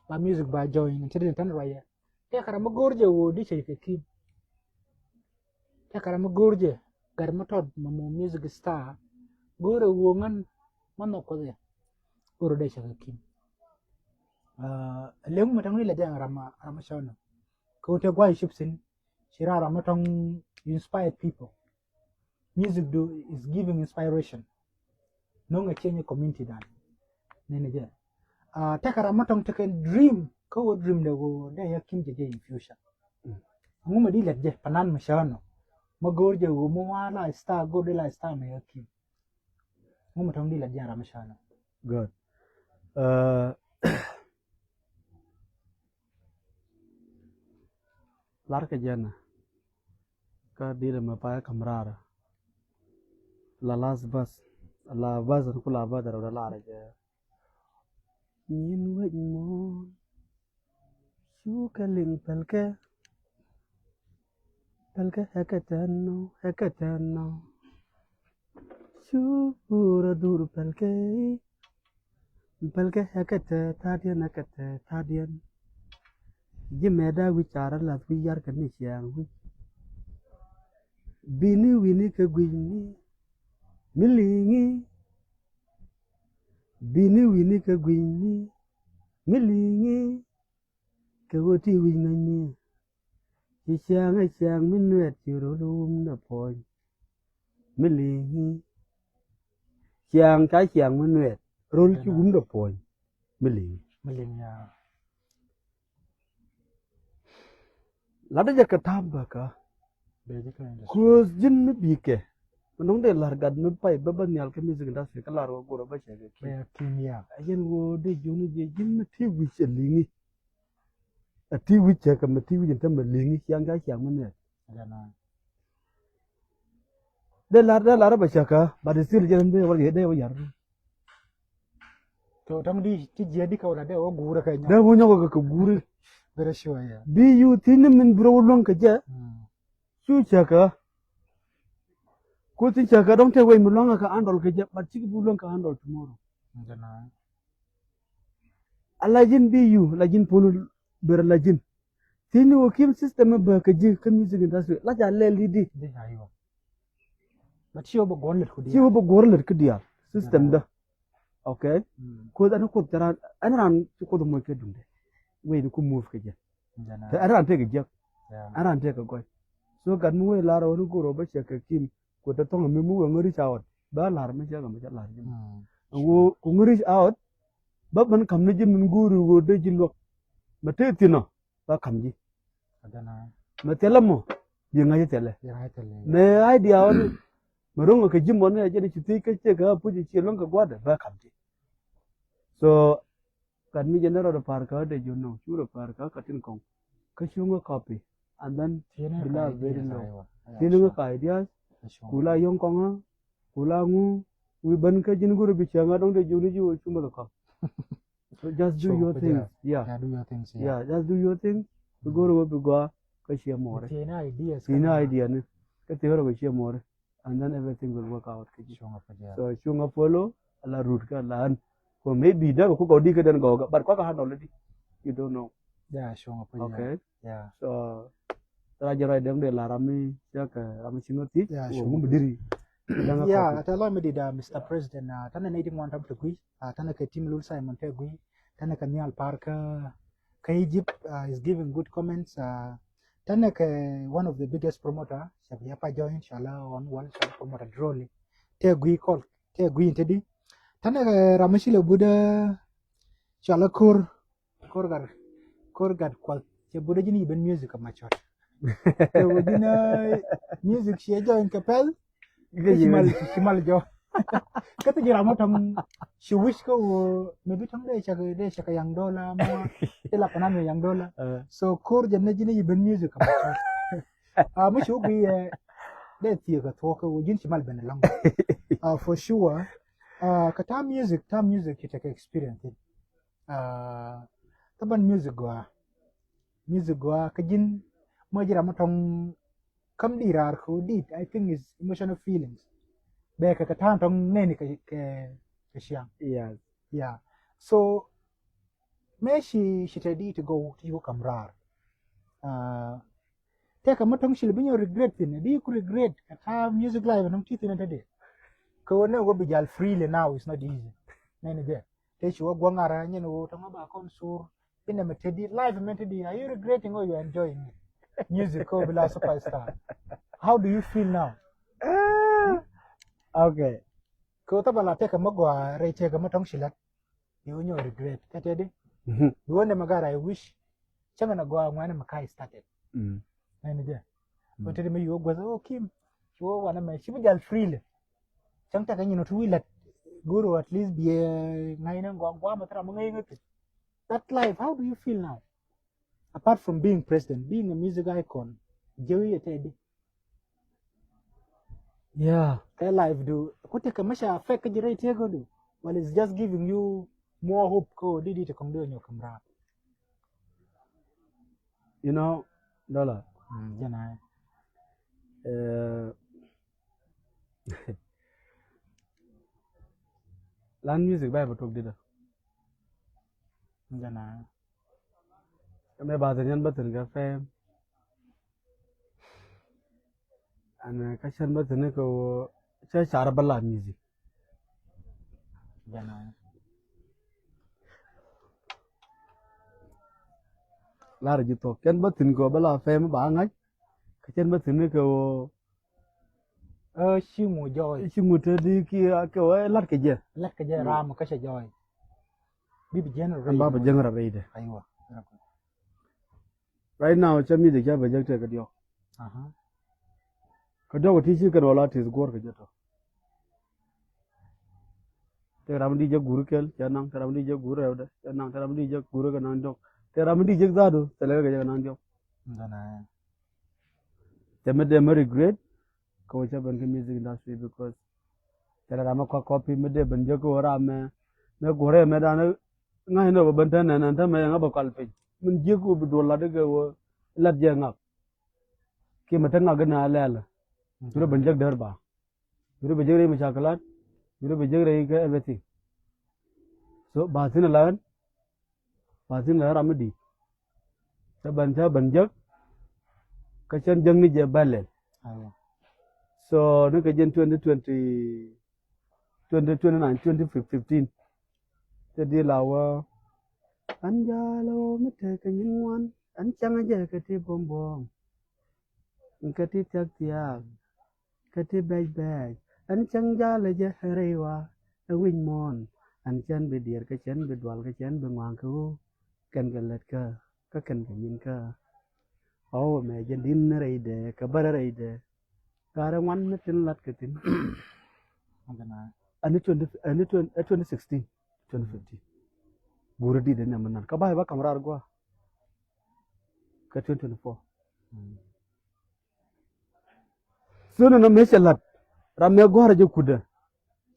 ba music ba join tede tan roya te kara ma gorje wo di che ke ki te kara ma gorje gar ma tod ma mo music star gore wo ngan man ko de oro de che ke ki lemu ma tang ni la de rama shano ko te gwa shipsin shira rama tang inspired people. Music is giving inspiration. No nga change community dan. Nene je. Takara matong take dream. Ko dream da go da ya kim je in future. Nguma di je panan mashano. Magor je go mo wala star go de la star me yakim. Nguma tong di je ramashano. good lar ka jana ka dire ma pa kamrara la las bas la bas ku la ba da la ra je nhìn vậy mô chú cái linh palke hekatano chú pura dur palke hekate tadian jimeda wicara la wiyar kan ni siang wi bini wini ke gwini milingi bini wini ke gwini milingi ke woti winani siang minuet chirulum na poi milingi siang minuet rol chum na poi milingi Malinya. lada ja katamba ka Beji kan. cruise jin mi bike nong de largad mi pai baba nyal ke music industry ka laro go ba che ke Be kimia. ayen wo de joni je jin mi ti wi chelingi a ti wi che ka mi ti wi ta malingi siang minuet Jana. de lar ba chaka ba de sil jen de wa yar To tang di ti je di ka wala de o gura kai de nya. wo nyago ka guri Bere shiwa ya. bi yu tin min bro long ka je chu chaka ko tin chaka dong te we mi long ka andol ka je ba chi bu long ka andol tomorrow Jana. alajin bi yu lajin ponu ber lajin tini wo kim system ba ka je ka music industry la ja le lidi Di ayo. But shi obo gon let kudi. chi wo ba gorlet ka dia system da okay ko da ko tara ran ko do mo ke dunde we ni ku move ka je Jana. ta ran te ka je Yeah. ran te ka goy so gan mu we lara woni goro ba che ka kim ko ta tonga mi mu ngori chawat ba lar me che ga me lar jim wo ko ngori out ba ban kam ne jim nguru wo de jilo ma te tino ba kam ji Jana. ma telamo je ngai tele Ya hai tele. me idea on marungo ke jim woni je ni ti ke che ga pu ji chi long ka gwada ba kam ji so kan mi general da parka da junno shura parka ka tin kon ka shunga copy and then Tiene bila ka very ideas low aiwa. Ya, tinu sure. ka ideas Sure. kula yong konga kula ngu we ban ka jin guru bi changa dong de juni ji chuma ka so just do Sure, your but things yeah Yeah, do your things. yeah just do your things to go to go ka share more Tiene ideas. tina idea ne ka te horo ka share more and then everything will work out ka ji Sure, but yeah. so shunga follow ala root ka lan ko maybe da ko di ka dan go but ko ka han already you don't know Yeah, sure, but okay yeah. so raja dem de la rami ya ka rami sinoti Yeah, wo sure. mu bidiri danga Yeah, copy at allow me Mr. President, tana nating one time to gui, tana ka team Lul Simon te gui, tana ka Nial Parker, ka Egypt is giving good comments. Tana ka one of the biggest promoter, sabi yapa join inshallah on one shall promoter droli. Te gui call, te gui intedi. Tana ka Ramashile Buddha, inshallah kur gar kwal. Che Buddha jini ben music of machot. Te wujina music she join kapel. Shimal jo. Kata jira mo tong she wish ko maybe tong de chaka yang dola mo ila panami yang dola. So kur janna jini ben music mo shu bi de ti ka to ko jin shimal ben lang. For sure. Ka ta music you take experience it. Taban music gwa ka jin mo jira mo tong kam dirar ko dit I think is emotional feelings. Beka ka tan tong neni ka siang. yes Yeah. So me she ready to go to you kamrar. Take a matong shilbinyo regret in. Do you regret ka music live nung titin na tade? Ko na go bijal freely now is not easy. Nene je. Te shi wa gwangara nyen wo tong ba kon sur. Pina metedi live metedi. Are you regretting or you enjoying it? Music ko bila superstar. How do you feel now? okay Ko tabala take a magwa re take a matong shilat. You know regret. Katede? You want magara I wish. Changa na gwa ngwana makai started. Nene je. Ko tede me yo gwa oh Kim. Wo wana me shi bijal freely. Chang ta kanyi no tuwilat. Guru at least be ngai na gwa matra mo ngai ngati. That life, how do you feel now? Apart from being president, being a music icon, Joey Teddy. yeah That life do kote kamasha affect jira itego do. Well, it's just giving you more hope ko didi to come do your camera. you know dollar Jana. land music ba batok dida Jana. me ba tan batan ga fam ana kashan batan ko cha char balla music Jana. lar ji to ken batan ko balla fam ba ngai kashan batan ko She mo joy. shi mutadi ki ko lar ke je Let ka je ram ka joy. Bibi general. an ba ba jangara raide Aywa. right now cha music ya ba jakta ka dio ka dio ti shi ka wala tis gor ka jato te ram di je guru kel cha nang ram di je guru evda cha nang ram di je guru ka nang dok te ram di je zado te le ka nang dok Jana. te me de me regret ko cha ban ka music industry because te ram ko copy me de ban je ko ra me gore me da ngai no ban tan nan ta me nga ba kal pe min je ko bi do la de go lat je ngak ki ma tan ga na la la duro ban jag dar ba duro be jere mashakalat duro be jere ka everything so ba tin la ramadi ta ban jag ka chan jang ni je balel Aywa. so ne ka jen 2020 2029 2015 te di lawa an jalo mete ka nywan an changa je ka ti bom bom ka ti tak tiak ka ti bag an chang jale je rewa a win mon an chan be dier ka chan be dwal ka chan be ngwang ku kan ga let ka kan ga nyin ka oh me je din reide ka bar reide ka ra wan ne tin lat ka tin Jana. ani 2016 2015 guru di den manan ka bai ba kamrar gwa ka 2024 so na me shalat ramme gwara je kuda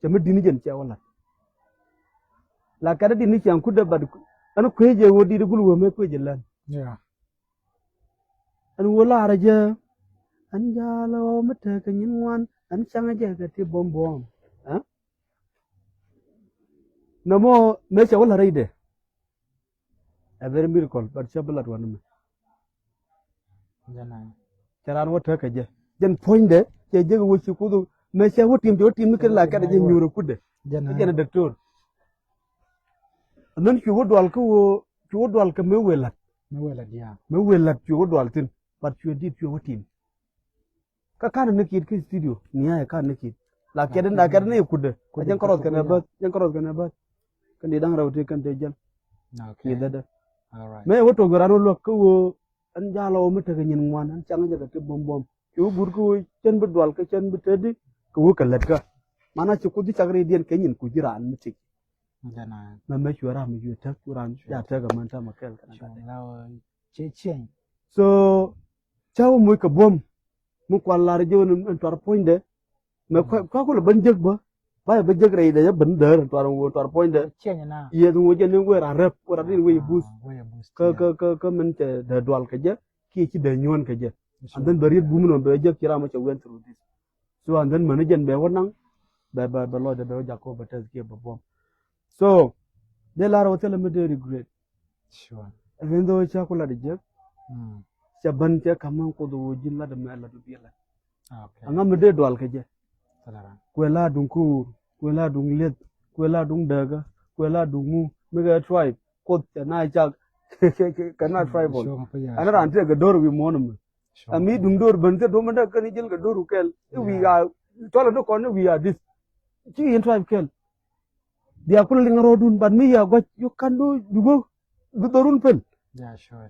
jami dini jen ce wala la kada dini ci an kuda bad an kweje wodi de gulwo me kweje lan yeah an wala araje an jalo mata kanyin wan an changa je ga te bom bom ha namo me ce wala reide a very miracle but shabalat wanuma jana caran wata ka je jen poinde je je wo ci kudu me ce wotim jo tim ke la kada je nyuro kude jana doctor nan ki wodwal ko ki wodwal ka me welat dia me welat ki wodwal tin but ki dit ki wotim ka kana nakit ki studio niya ka nakit la kada na kada ne kude jen korot kana ba jen korot kana ba kan di dang rawte kan te jen okay dada all right me woto gorano lo ko an jalo mata ga nyin wan an changa jaga te bom bom ki bur ko chen bu dwal ka chen bu tedi ko wo ka lat ka mana ci kudi chagre dien ke nyin ku jira an muti jana na me chura mu ju ta kuran ya ta ga manta makel kana ka lao che so chawo mu ka bom mu kwallar je won tor poinde me ka ko ban jeg ba ba jeg re da ya ban der tor poinde chen na ye du je ne wera rep wera din we bus ka men te da dwal ka je ki ci da nyon ka je and then bari bu mu no be je kira ma cha went through this so and then managen be wonang be lo de be jako be tes ke bom so de la hotel me de regret sure even though cha kula de je cha ban cha kaman ko do jilla de me la do bi la okay anga me de dwal ka je salara kwela dung ku kwela dung let kwela dung daga kwela dung mu me ga tribe ko na cha kana tribal anara ante ga dor wi monum ami dung dor bante do manda kan jel ga doru kel we are tola do kon we are this chi in tribe kel dia kul ling rodun ban mi ya go you can do dugo du dorun pen yeah sure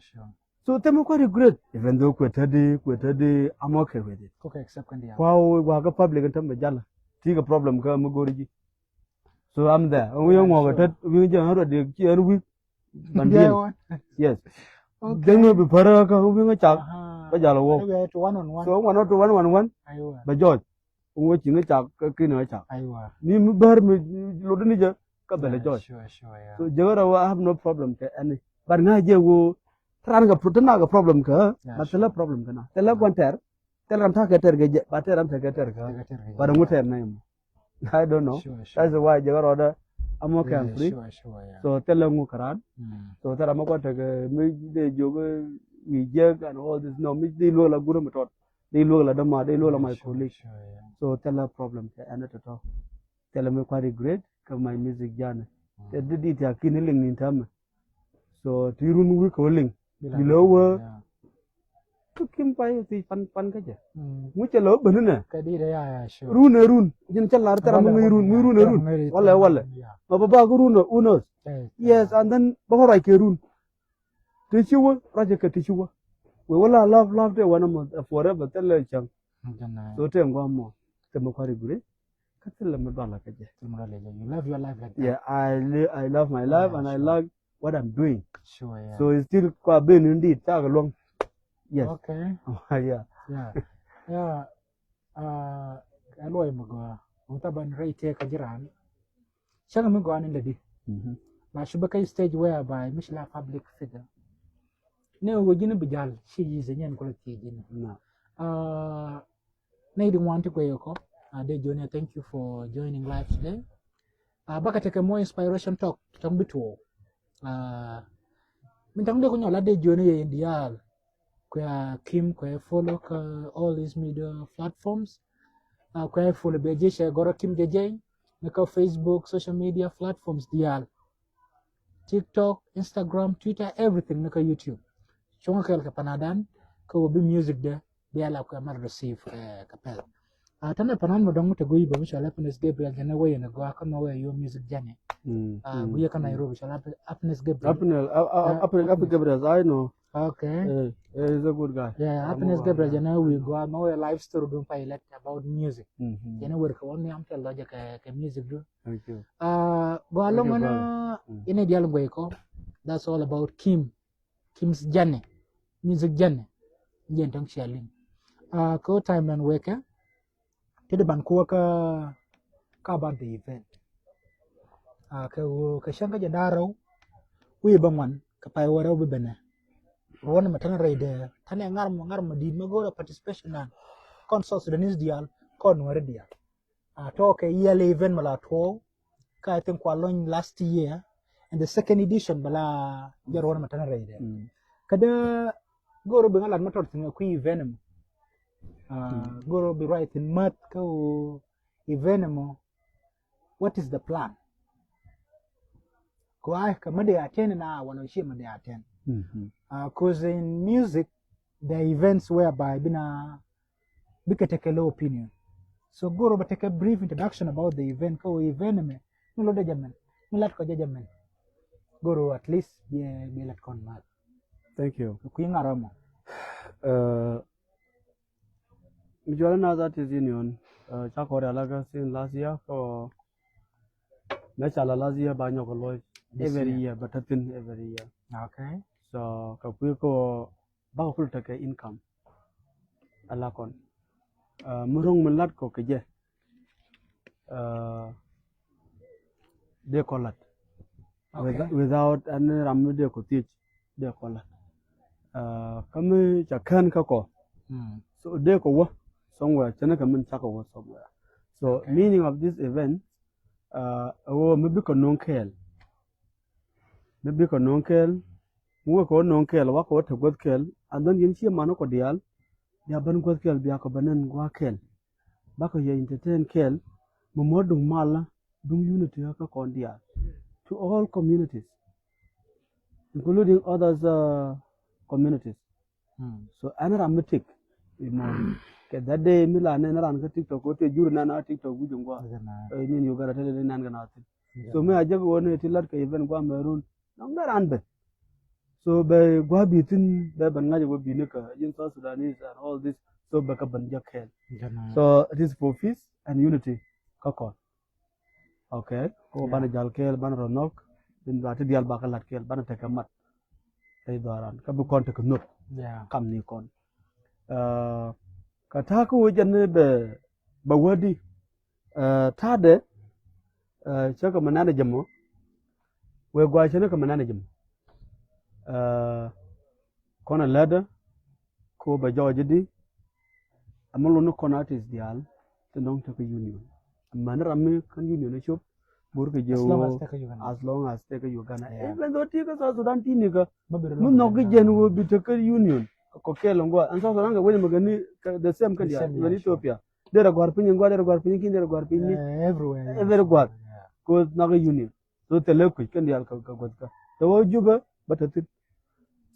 so temo ko regret even though kwetade I'm okay with it ko accept kan dia kwa wa ga public tam be jalla ti ga problem ka mu goriji so I'm there we ngo ga tat we je haro de ki er wi bandien yes dengo be para ka we nga chak ba jalo wo to one on one so one to one aywa ba joj wo chi nga chak ki no chak aywa ni mu bar mi lo ni je ka bele joj sure yeah so jawara wa I have no problem ka any bar nga je wo tran ga prutna ga problem ka ba tela problem kana tela kwanter tela ram ta ka ter ga je ba ter ram ta ka ter ka ba da muter na yim I don't know that's why jawara da I'm okay I'm free sure yeah so tela ngu karan so tera ma ko ta ga mi de jogo we jeg and all this no mi di lo la guru metot di lo la dama di lo la my colleague so tell a problem ka ana to talk tell me quite regret ka my music jana te di ta kiniling ni tam so tirun wi ko ling bilo wa to kim pai ti pan ka je mu che lo benuna ka di da ya sure run jin chalar tera mo ngi run wala ba ko run unos yes and then ba ko ke run Tichuwa, project Tichuwa. We will love the one of forever tell a chunk. So tell one the Mokari Guri. Catilla Madonna. You love your life like that. Yeah, I love my life and I like what I'm doing. Sure, yeah. So it's still quite been indeed. Tag along. Yes. Okay. Yeah. Aloy Mago. Utaban Ray take a jiran. Shall we go on in the day? Na shubaka stage whereby Mishla public figure. Ne wajina bijal she is a nyan quality jina. Need want to go yoko. De Junior, thank you for joining live today. Baka take a more inspiration talk tang bitu. Mintang de kunyo la de Junior in dial. Kwa Kim kwa follow all these media platforms. Kwa follow bejesha goro Kim JJ. Naka Facebook, social media platforms dial. TikTok, Instagram, Twitter, everything naka YouTube. Chonga kel ka panadan ko bi music de biala ko mar receive kapel. Tana panan mo dong to go iba bisha Happiness Gabriel jana way na go kan no way your music jane. Buya ka Nairobi shala Happiness Gabriel. Happiness Gabriel I know. Okay. He's a good guy. Yeah, happiness Gabriel jana we go no live story do pilot about music. Jana work on am tell logic ke music do. Thank you. Go along you, na ine dial go ko. That's all about Kim's journey. Music journey. Jen tong sharing. Ko time nan weka. Kede ban ko ka about the event. Ka shanga jadaro. We bangwan ka pai wara we bene. Rona matana raide. Tane ngar di magora participation nan. Kon South Sudanese dial kon wara dial. To ke yearly event mala to ka I think kwalon last year and the second edition bala jarona matana raide. Kada goro be ngalat mator tin ku event goro be right in mat ko event mo. What is the plan? Ko ay ka made attend na wala shi made attend. Cause in music the events whereby bina bika take a low opinion. So goro ba take a brief introduction about the event ko event me nulo de jamen milat ko jajamen goro at least be lat kon mat. Thank you. Ku ngaramo Mijola Nazareth Union, Chakore Alaga sin last year for Nechala last year by Nyokolo every year, but every year. Okay. So Kapuko Bakul take income. Alakon. Murung Mulat Kokaje. They call it. Without any Ramude could teach, they call it. Come Chakan Kako. So they go somewhere, Chanakaman Chako somewhere. So meaning of this event, maybe non-kel. Maybe non-kel, work on non-kel, walk out to good kel, and then you see a manoko dial, the aban good kel, Biacobanan guakel. Bako ye entertain kel, Momodum Mala, Dum unity kondia to all communities, including others communities. So another mythic. That day Milan and ran TikTok, what you na TikTok, would you go? I mean, you got to tell it in nothing. So, me, I just want to let even go maroon. I'm not under. So, by Guabitin, the Bangaja would be Nika, in South Sudanese, and all this, so back up and Jack. So, it is for peace and unity. Koko. Okay. Oh, Banajal Kel, Banaronok, then Batidial Bakalat Kel, Banatakamat. They do around. Kabu contact note. Yeah. Come Nikon. Kataku wajan be bawadi tade chaka manana jamo we gwa chana ka manana jamo kona lada ko ba jawjidi amalo no kona artist dial tenong ta union manara ami kan union shop burke jewo as long as take Uganda even though tika sa Sudan tinika mun no gjen wo bi take union ko kelongwa and so ranga when magani the same kan dia in Ethiopia there gwar pinyi ngwa there gwar pinyi kin there gwar pinyi everywhere gwar ko naga union so tele ku kan dia ka godka to wo juba batatit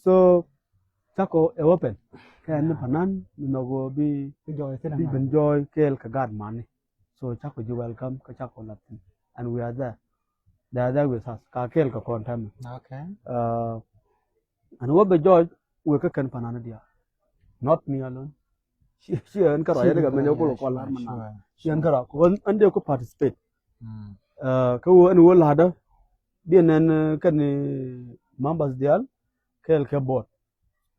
so tako e open kan panan no go bi enjoy kel ka god man so tako you welcome ka tako latin and we are there they are there with us ka kel ka kontam okay and what be joy we can panana dia not me alone she and kara ya daga mene ko ko lar manana she and kara ko ande ko participate ko an wo lada bien nan kan members dial kel ke board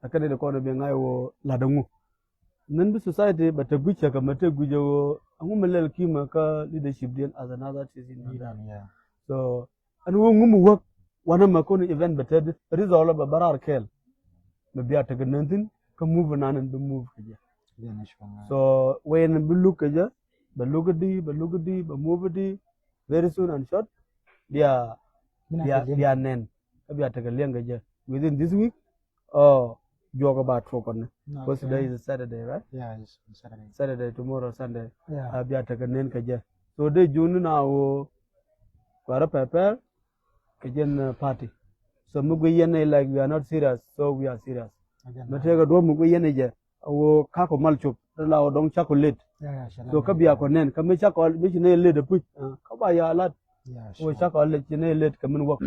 akane da ko be ngai wo lada ngu nan bi society ba ta guce ka mata guje wo an melal kima ka leadership din as another thing in Iran so an wo ngumu work wana makon event beted result ba barar kel biya ta ganantin ka move nanan bi move kaje so when bi look kaje ba lugudi ba move di very soon and short biya nen biya ta galen gaje within this week joga ba to kon because today is Saturday right it's Saturday tomorrow Sunday biya ta ganen kaje so de junu na wo para prepare kaje party so mugu yene like we are not serious so we are serious matega do mugu yene je wo kako malchup la o dong chocolate so ka biya ko nen ka me chocolate bi ne le de puch ka ba ya lat wo chocolate ne le ka min work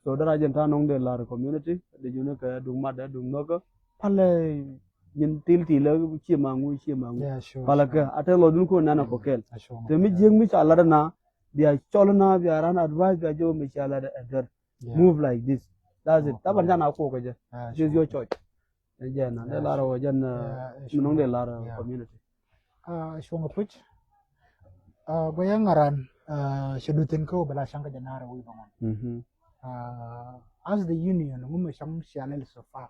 so dara jen ta nong de la community de june ka dung ma da dung no ko pale yin til la chi mangu Yeah, sure. pala sure. ka ate lo dun ko nana ko kel Sure. te mi jeng mi chala na biya cholna biya ran advice biya jo mi chala da Yeah. move like this that's it Okay. taban jana ko ka je Ah, this is sure. your choice je na de lara wajan sure. minong de lara Yeah. community Sure ngapuch. Goyang ngaran shadutin ko bala shanga janara wi bangon. mhm As the union, ngumu shang shialel so far.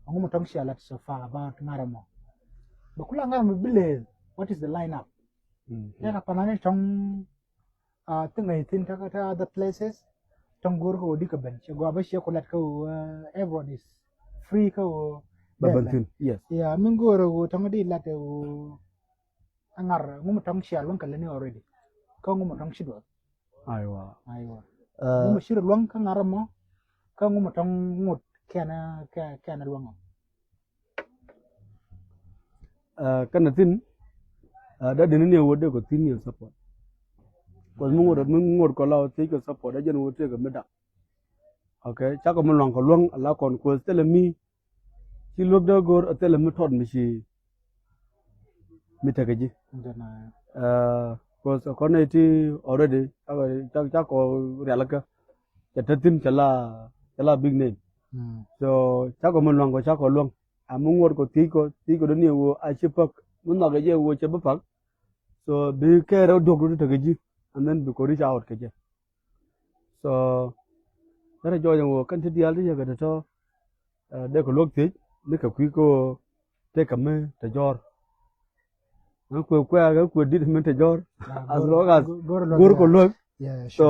Ngumu tong shialat so far about ngaramo. Bakula ngaramo bile, what is the lineup? Yana panani tong tinga itin ta other places. Tong gur ko di ka ben. Go abashi ko lat ko everyone is free ko. babantin yes Yeah, min go tong di lat angar ngumu tong shial wan kalani already. Ko ngumu tong shidwa. aiwa Aywa. Ngumu shidwa wan ka ngaramo. Ko ngumu tong ngut kana luang. kana tin da din ne wode ko tin ne support ko mun ngor ko law ti ko support da jen wote ko meda okay cha ko mun long ko long ala kon ko tele mi ci lok da gor tele mi tod mi ci mi tagaji ko ko ne ti already cha ko relaka cha tatin chala big name so cha ko mun long ko cha ko long mun ngor ko ti ko do ne wo a ci pak mun na ga je wo che ba pak so bi ke ro dog do tagaji and then bi ko reach out ke je so dara jojo wo kan ti dial ti ga to de ko lok ti ne ka kwi ko te ka me te jor na ko ga ko dit me te jor as long as gor ko lok so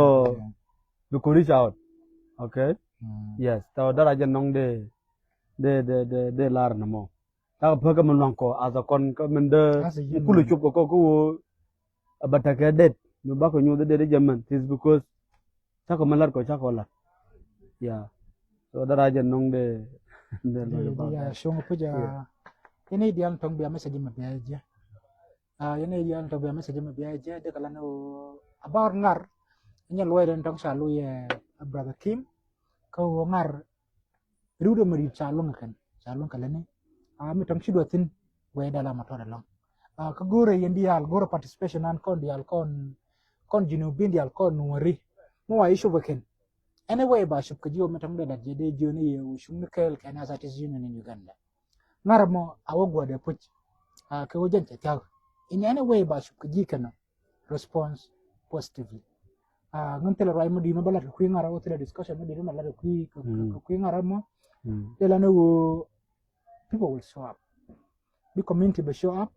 bi ko reach out okay yes so dara je nong de lar na mo ta pa ka mon ko as a kon ka men de kulu chup ko abata ka det no ba ko nyu de jaman is because ta ko malar ko cha ko la yeah so dara je nong de ya shongo puja ini dia tong biya message ma biya je ini dia tong biya message ma biya je de kala no abar ngar nya loy den tong sa lu ye brother Kim ko ngar rudo mari chalong kan chalong kala ne mi tong shidwa tin we dala ma to long ka gore yendi al gore participation an kon dial kon jinu bin dial kon nuari mo wa ishu baken anyway ba shub ka jiwo matang da je joni ye shum kel kana sa tis union in Uganda narmo awogwa de puch ka wajen ta in any way ba shub ka ji kana response positively nguntel rai mo dino bala ku ngara wote discussion mo dino mala ku ngara mo dela no people will show up the community will show up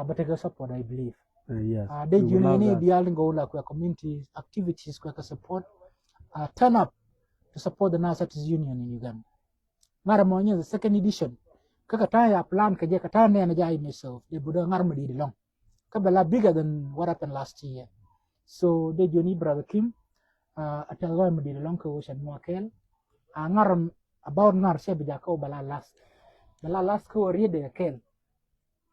but I support I believe yes they juni dial ngo la ku community activities ku support turn up to support the Narcotics Union in Uganda. Ngaramonya the second edition. Kaka taya plan kaje katane na jai myself. They buda ngarmo di long. Kabala bigger than what happened last year. So they joni brother Kim atalwa mo di long ko shan mokel. Ngaram about ngar se bija ko bala last. Bala last ko riede kel.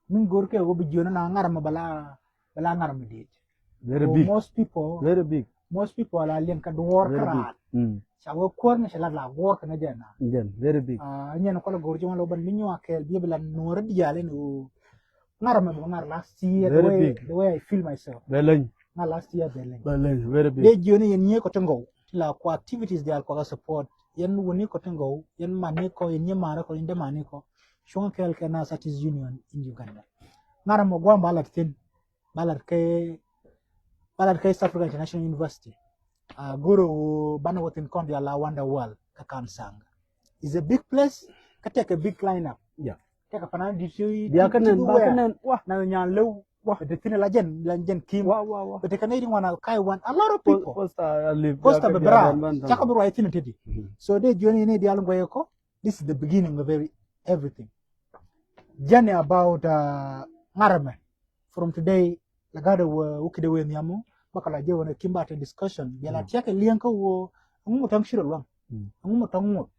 Min gorke go bijona na ngaram bala ngaram di. Very big. Most people Very big. Most people are linked to work hard. Sawo korna shala la work na jana. Very big. Nya no kala gorjo lo ban minyo akel bi bela nora diale no. Ngara ma ngar last year the way I feel myself. Beleng. Na last year beleng. Very big. De joni yen nye ko tango. La ko activities de ko support. Yen woni ko tango, yen mane ko yen mara ko inde mane ko. Shon kel kana Narcotics Union in Uganda. Ngara mo gwa balat tin. Balat ke East Africa International University. Guru bana watin kondi ala wonder wall kakansanga. It's a big place. Take a big lineup. Yeah. Take a panan diti. Dia kanan wah na nyalo wah the thing lajen Kim. Wow. But the Canadian one kai one a lot of people. Posta bebra. Chaka bro I think tedi. So they journey ni dialong ko. This is the beginning of everything. Journey about Ngarame. From today lagada ukide we nyamo bakala je wona kimbata discussion yala tiake lianko wo ngumo tang shiro long ngumo tango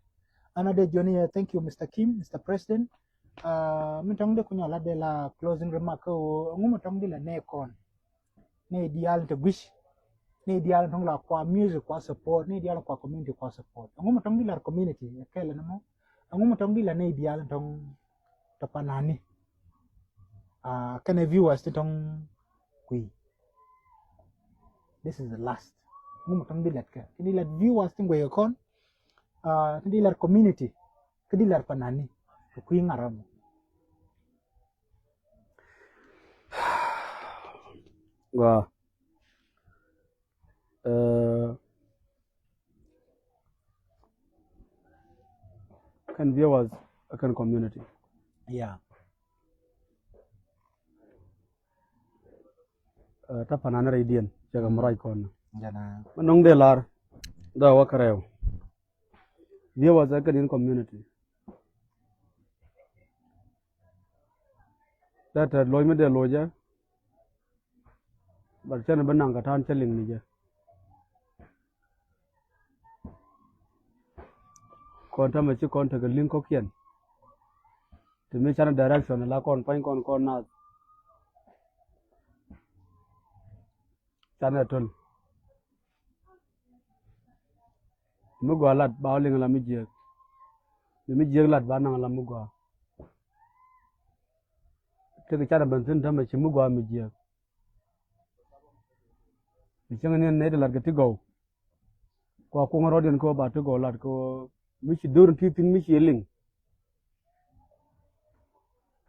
another journey thank you Mr. Kim Mr. President min tang de kunya la de la closing remark wo ngumo tang de la ne kon ne dial te wish ne dial tang la kwa music kwa support ne dial kwa community kwa support ngumo tang de la community kele namo angu matong di la nei dial tong tapanani kana viewers tong kui this is the last angu matong di lat ka kini lat viewers ting gwe kon kini lat community kini lat panani kui ngaram Wah, kan viewers akan community. yeah Ta panana radian jaga murai kon. jana Manong de lar da wakareo. Viewers akan in community. That loy me de loja. Barchana banang katan cheling ni je. Konta machi konta ga link kokien. Tumi chana direction la kon pain kon na. Chana tol. Mugwa lat bawling la mijek. Mijek lat banang la mugwa. Tege chana bantin ta machi mugwa mijek. Michang ni ne de lat ga tigo. Ko ko ngoro ko ba tigo lat ko michi durun titin michi yeling.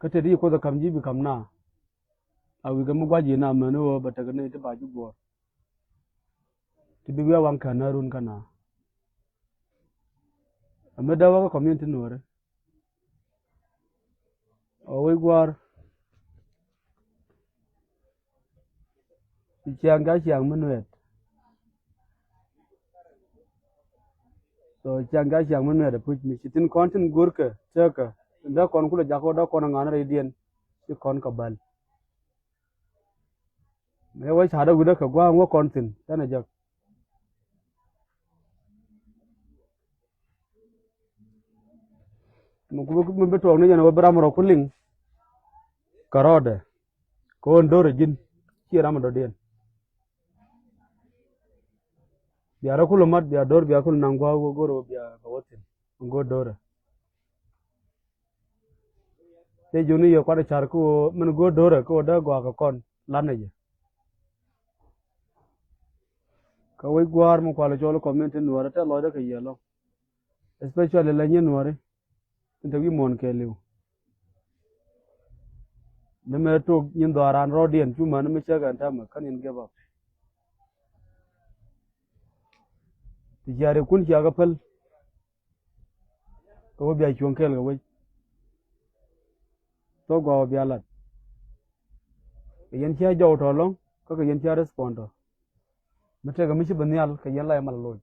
Kate di ko da kamji bi kamna. Awi ga mugwa ji na mano ba ta ga ne ta ba ju bo. Ti bi wa kana run kana. Ameda wa community nore. O we gwar. Chiang ga chiang manuet. So chiang ga chiang manuet da puch mi chitin kontin gurka chaka. Da kon kula jako da kon ngana radian. Chi kon kabal. Me wai chada guda ka gwa ngo kontin tana jak. Mu beto ne jana wabra maro kuling. Karode. Ko ndore jin. Chi ramado den. Biara kulu mat biara dor biara kulu nangwa goro biara kawotin ngo dora te juni yo kwada char ko men go dora ko da gwa ka kon lana je ka wai gwar mo kwala jolo comment nuara ta lo da ka yelo especially la nyen nuare te wi mon ke liu ne me to nyin doran rodien chu man me chaga ta ma kan in geba tijare kun ci aga pal ko biya ci wonkel ga way to go biya lat yen ci jaw to long ko yen ci respondo mete ga mi ci banyal ka yen la mal loy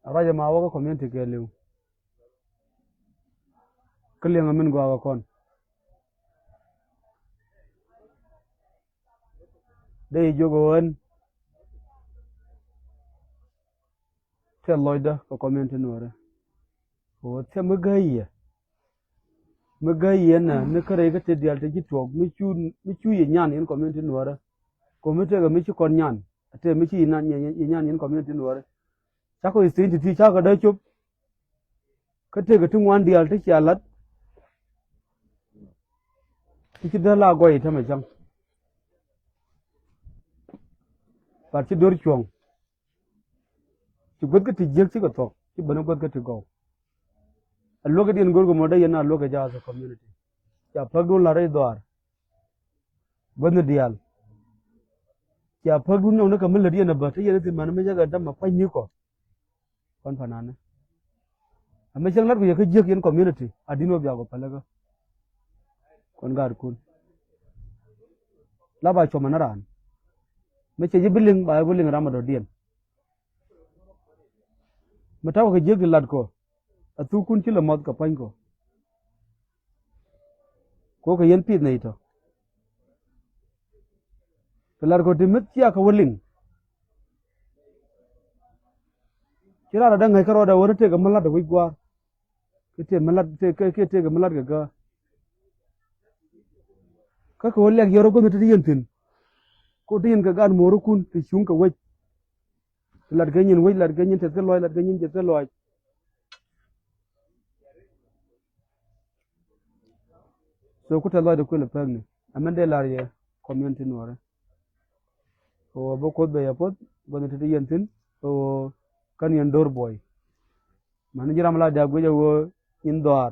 araja ma wo ko community ke lew kle nga min go aga kon dey jogo won te loida ko community nore o te magaye na ne kare ga te dial te jito mi chu ye nyan in community nore ko mete ga mi chu kon nyan te mi chi na nyan in community nore cha ko istin ti cha ga da chup ka te ga tun wan dial te chalat ti da la go ita me jang par ti dor chuong god ka ti jek ti ko to ti bana god ka ti go a loga din gorgo moda yana loga ja sa community ya pagdu la re dwar gonda dial ya pagdu no ka mala diana ba ta yana ti man me jaga dam ma panni ko kon fanana amma jang lar ko ya ka jek yen community adino biya go palaga kon gar kun la ba cho manaran me che jibiling ba buling ramado dien mataw ka jek lad ko atu kun ci la mod ka pañ ko yen pit na ito telar ko timit ci aka woling ci ra da ngay karo da wona te ga malad wi gwa ke malad te ga malad ga ka ko lek yoro ko te yentin ko te yen ga gan moru kun te chung ka waj telar ga nyin waj lar ga nyin te loy lar ga nyin te loy so ku ta lo de ku le pam ni amende la ye community no o bo ko be yapot bo ne te yentin o kan yen door boy man jiram la da go wo indoor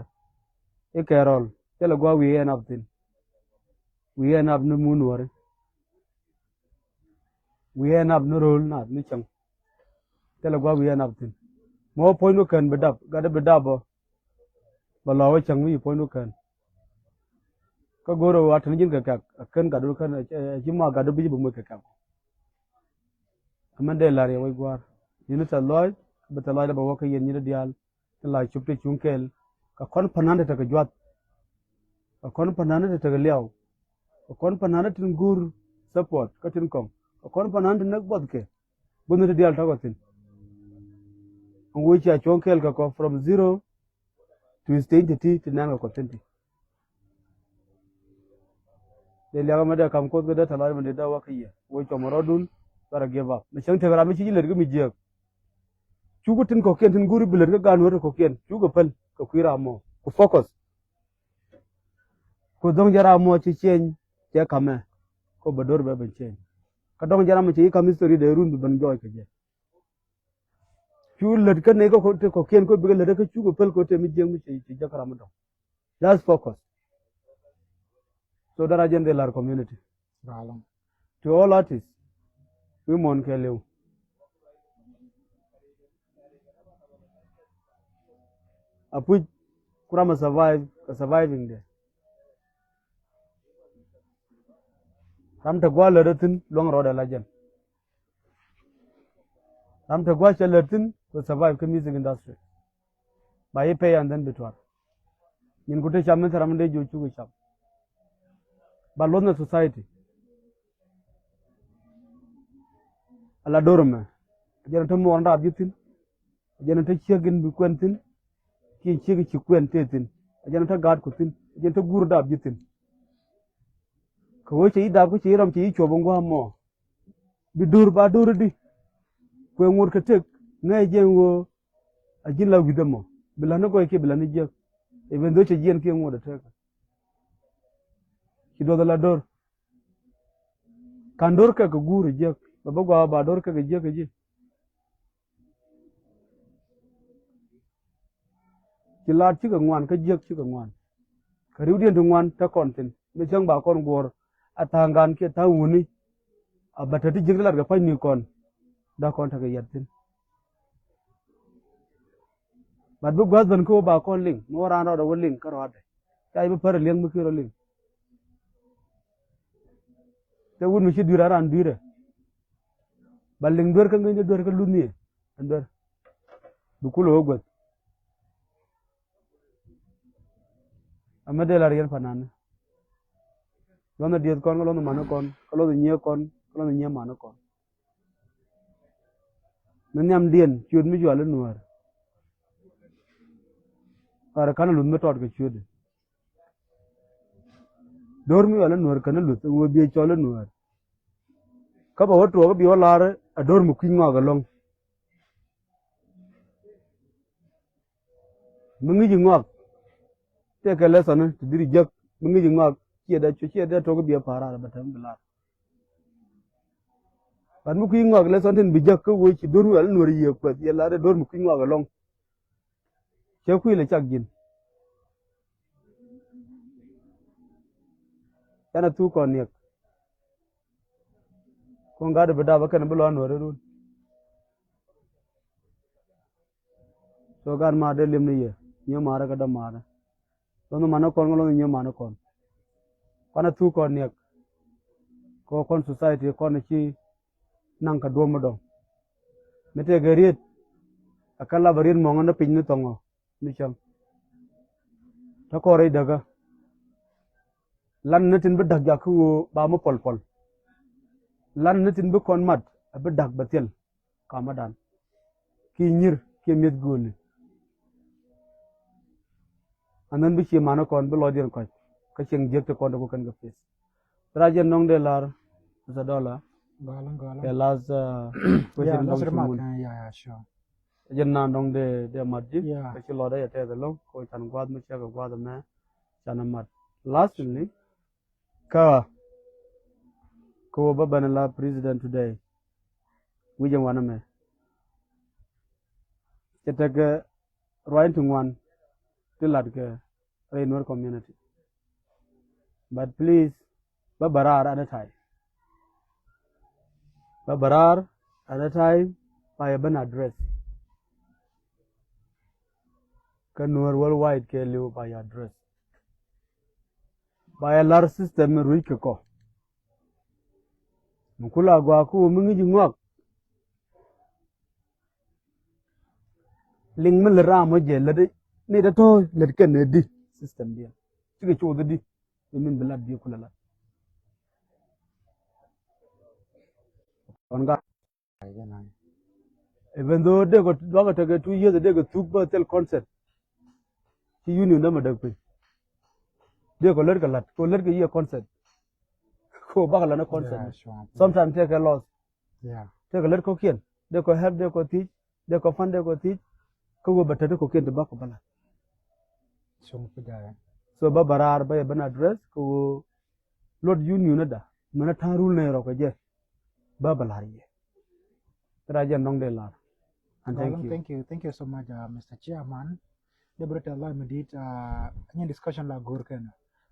e kerol tele go wi en abtin wi en ab no mun wore wi en ab no rol na ni chang tele go wi en abtin mo point no kan bedap ga de bedap ba lo chang wi point no kan ka goro wa tan jin ka kan ga do kan ji ma ga do bi bu mo ka amande la re wai gwar yinu ta loy ba ta loy da ba waka yen ni dial ta la chupte chunkel ka kon panande ta ka jwat ka kon panande ta ga liaw ka kon panande tin gur support ka tin kom ka kon panande nak bod ke bunu ta dial ta ko tin ngu cha chunkel ka ko from 0 to stage ti nan ka tin ti de liaw ma da kam ko ga da ta loy ma da waka ye wo chomorodun bara give up na chang thegara mi chi ler mi je chu ko tin ko ken tin guri biler ga gan wor ko ken chu ko pal ko kwira mo ko focus ko dong jara mo chi chen je kame ko bador ba ben chen ka dong jara mo chi kam history de run ban joy ke je chu ler ka ne ko ken ko bi ler ka chu ko pal ko te mi je mi chi jakara mo just focus so dara jen de lar community to all artists we mon ke lew apuj kurama surviving de ram ta gwa ladatin long road lajen ram ta gwa chalatin to survive the music industry by pay and then bitwar nin gute chamen ram de jo chu cham ba lona society ala dorma jena to mo nda bitin jena to chegin bi kwentin ki chegi ci kwentetin jena to gad kutin jena to gurda bitin ko wo ci da ko ci ram ci chobo ngwa mo bi dur ba dur di ko ngur ka tek ngay jengo ajin la widamo bilana ko ke bilana je e ben do ci jen ke ngoda tek ci do la dor kan dor ka ko guru je baba gwa ba dor ka je ka je ci lat ci ga ngwan ka je ci ga ngwan ka riu dien ngwan ta kontin me jang ba kon gor atangan ke ta wuni abatati jiglar ga fani kon da kon ta ga yatin bad bu gwazan ko ba kon ling mo ran da woling karo ade tay bu par leng mu kiro ling te wun mi ci dura ran dure baling dor ka ngi dor ka lunni andor du kulo got amade la riyan fanana lono diet kon lono mano kon lono nye kon lono nye mano kon nanyam dien chud mi jwale nuar ara kana lun metod ke chud dor mi wala nuar kana lut wo bi chole nuar ka ba woto ko bi wala a dor mu kinga ga long mungi jingok te ka lesson to diri jak mungi jingok chia da to ko bi para ba tam bla ban mu kinga ga lesson tin bi jak ko wo ci dor wala nuar ye ko ya la dor mu kinga ga long che ku ile chak jin yana tu ko nek ko ngada beda ba kan bulo nuar run so gan ma de lim ni ye nye mara ka da mara lono mano kon lono nye mano kon kana tu ko nek ko kon society kon ci nang ka do mo do mete gariet akala barin mo ngana pin ni tongo ni cham ta ko re daga lan natin bi dag ku ba mo pol pol lan natin bi kon mat abi dag batel kamadan ki nyir ki met goni anan bi ci mano kon bi lodien ko ka ceng jekte kon ko kan ga fes traje nong de lar sa dola Galang. ya las Yeah, that's remark. mun Yeah, sure. jenna nong de madji Yeah. ka ci loda ya te long ko tan gwad mu ci ga gwad me sana mat Lastly, ka ko babanala president today. Wijan waname. Chetaga right to one till at Rainwar community. But please, babarar at a time. Babarar at a time by a ban address. Kanur worldwide ke live by address. By a large system ruikako. Mukula guaku mungi jingwak. Ling mil ram je lade ni da to lad kan di system dia. Tiga cho di min belad dia kula la. Onga even though they got doga take 2 years they got took ba tel concert. Ki union da madag pe. They got lat ko ler ke ye concert. Ko bagala na concert. Sometimes take a loss. Yeah. Take a ler ko kien. They ko help they ko teach. They ko fund they ko teach. Ko go batata ko kien ba ko bala. So ba barar ba ban address ko Lord union da. Mana tang rule ne ro ko je. Ba balar ye. Raja nong de lar. And Thank you so much, Mr. Chairman. The brought a lot of any discussion la gurken.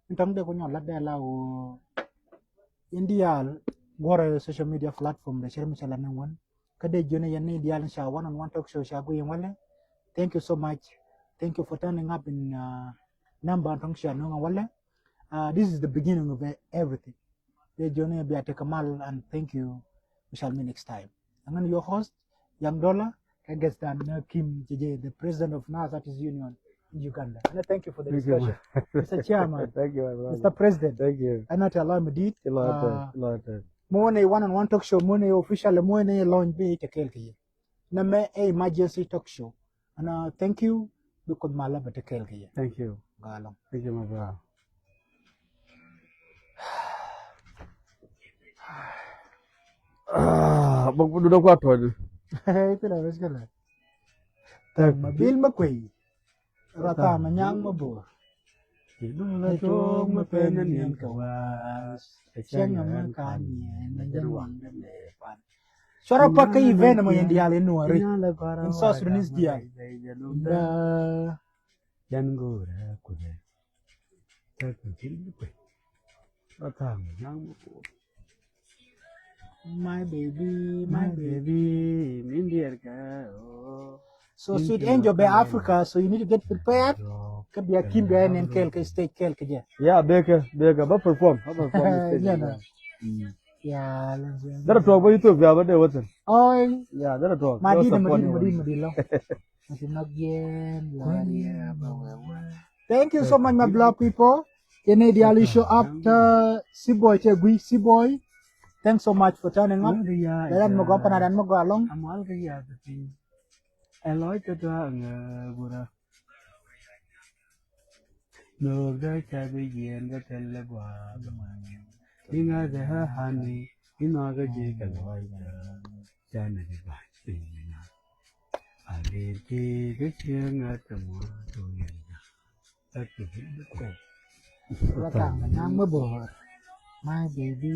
In terms of when la o India, what social media platform the share Michelle and one. Kade jone yani India sha one-on-one talk show sha go wale. Thank you so much. Thank you for turning up in number talk show no wale. This is the beginning of everything. The journey be at Kamal and thank you. We shall meet next time. And then your host, Young Dollar. I guess that Kim JJ, the president of NAS Artists Union in Uganda. And thank you for the discussion. Mr. Chairman. Thank you, Mr. President. Thank you. And not allow me did. Lord. Mone one-on-one talk show, Mone official, Mone launch be to Kelki. Name a emergency talk show. And thank you because my love to Kelki. Thank you. Galong. Thank you, my brother. Bang duduk kuat tu. Itu lah sekali. Mabil makui. Rata manyang mabur. Hidung lecong mepenen yang kawas. Siang yang makannya menjeruang dan depan. Suara pakai event nama yang dialin nuari. In South Sudanese dia. Dan gora kuda. Terkecil makui. Rata manyang mabur. My baby, India girl. So sweet angel by Africa, so you need to get prepared. Could be a Kimber and Kelke state Kelke. Yeah, Baker, but perform. Yeah. That a talk about YouTube, yeah, but there wasn't. Oh, yeah, that a talk. Thank you so much, my blood people. In ideally show up the Seaboy. Thanks so much for turning up. Dan mo panadan mo along. Amal kaya tapi Eloy kedua ngegura. Noga cabe yen ga telle gua gamanya. Inga deha hani inaga je kaloi jana di bahina. Ale ke keceng atemu tunya. Tapi ko. Ratang nang mabor. My baby.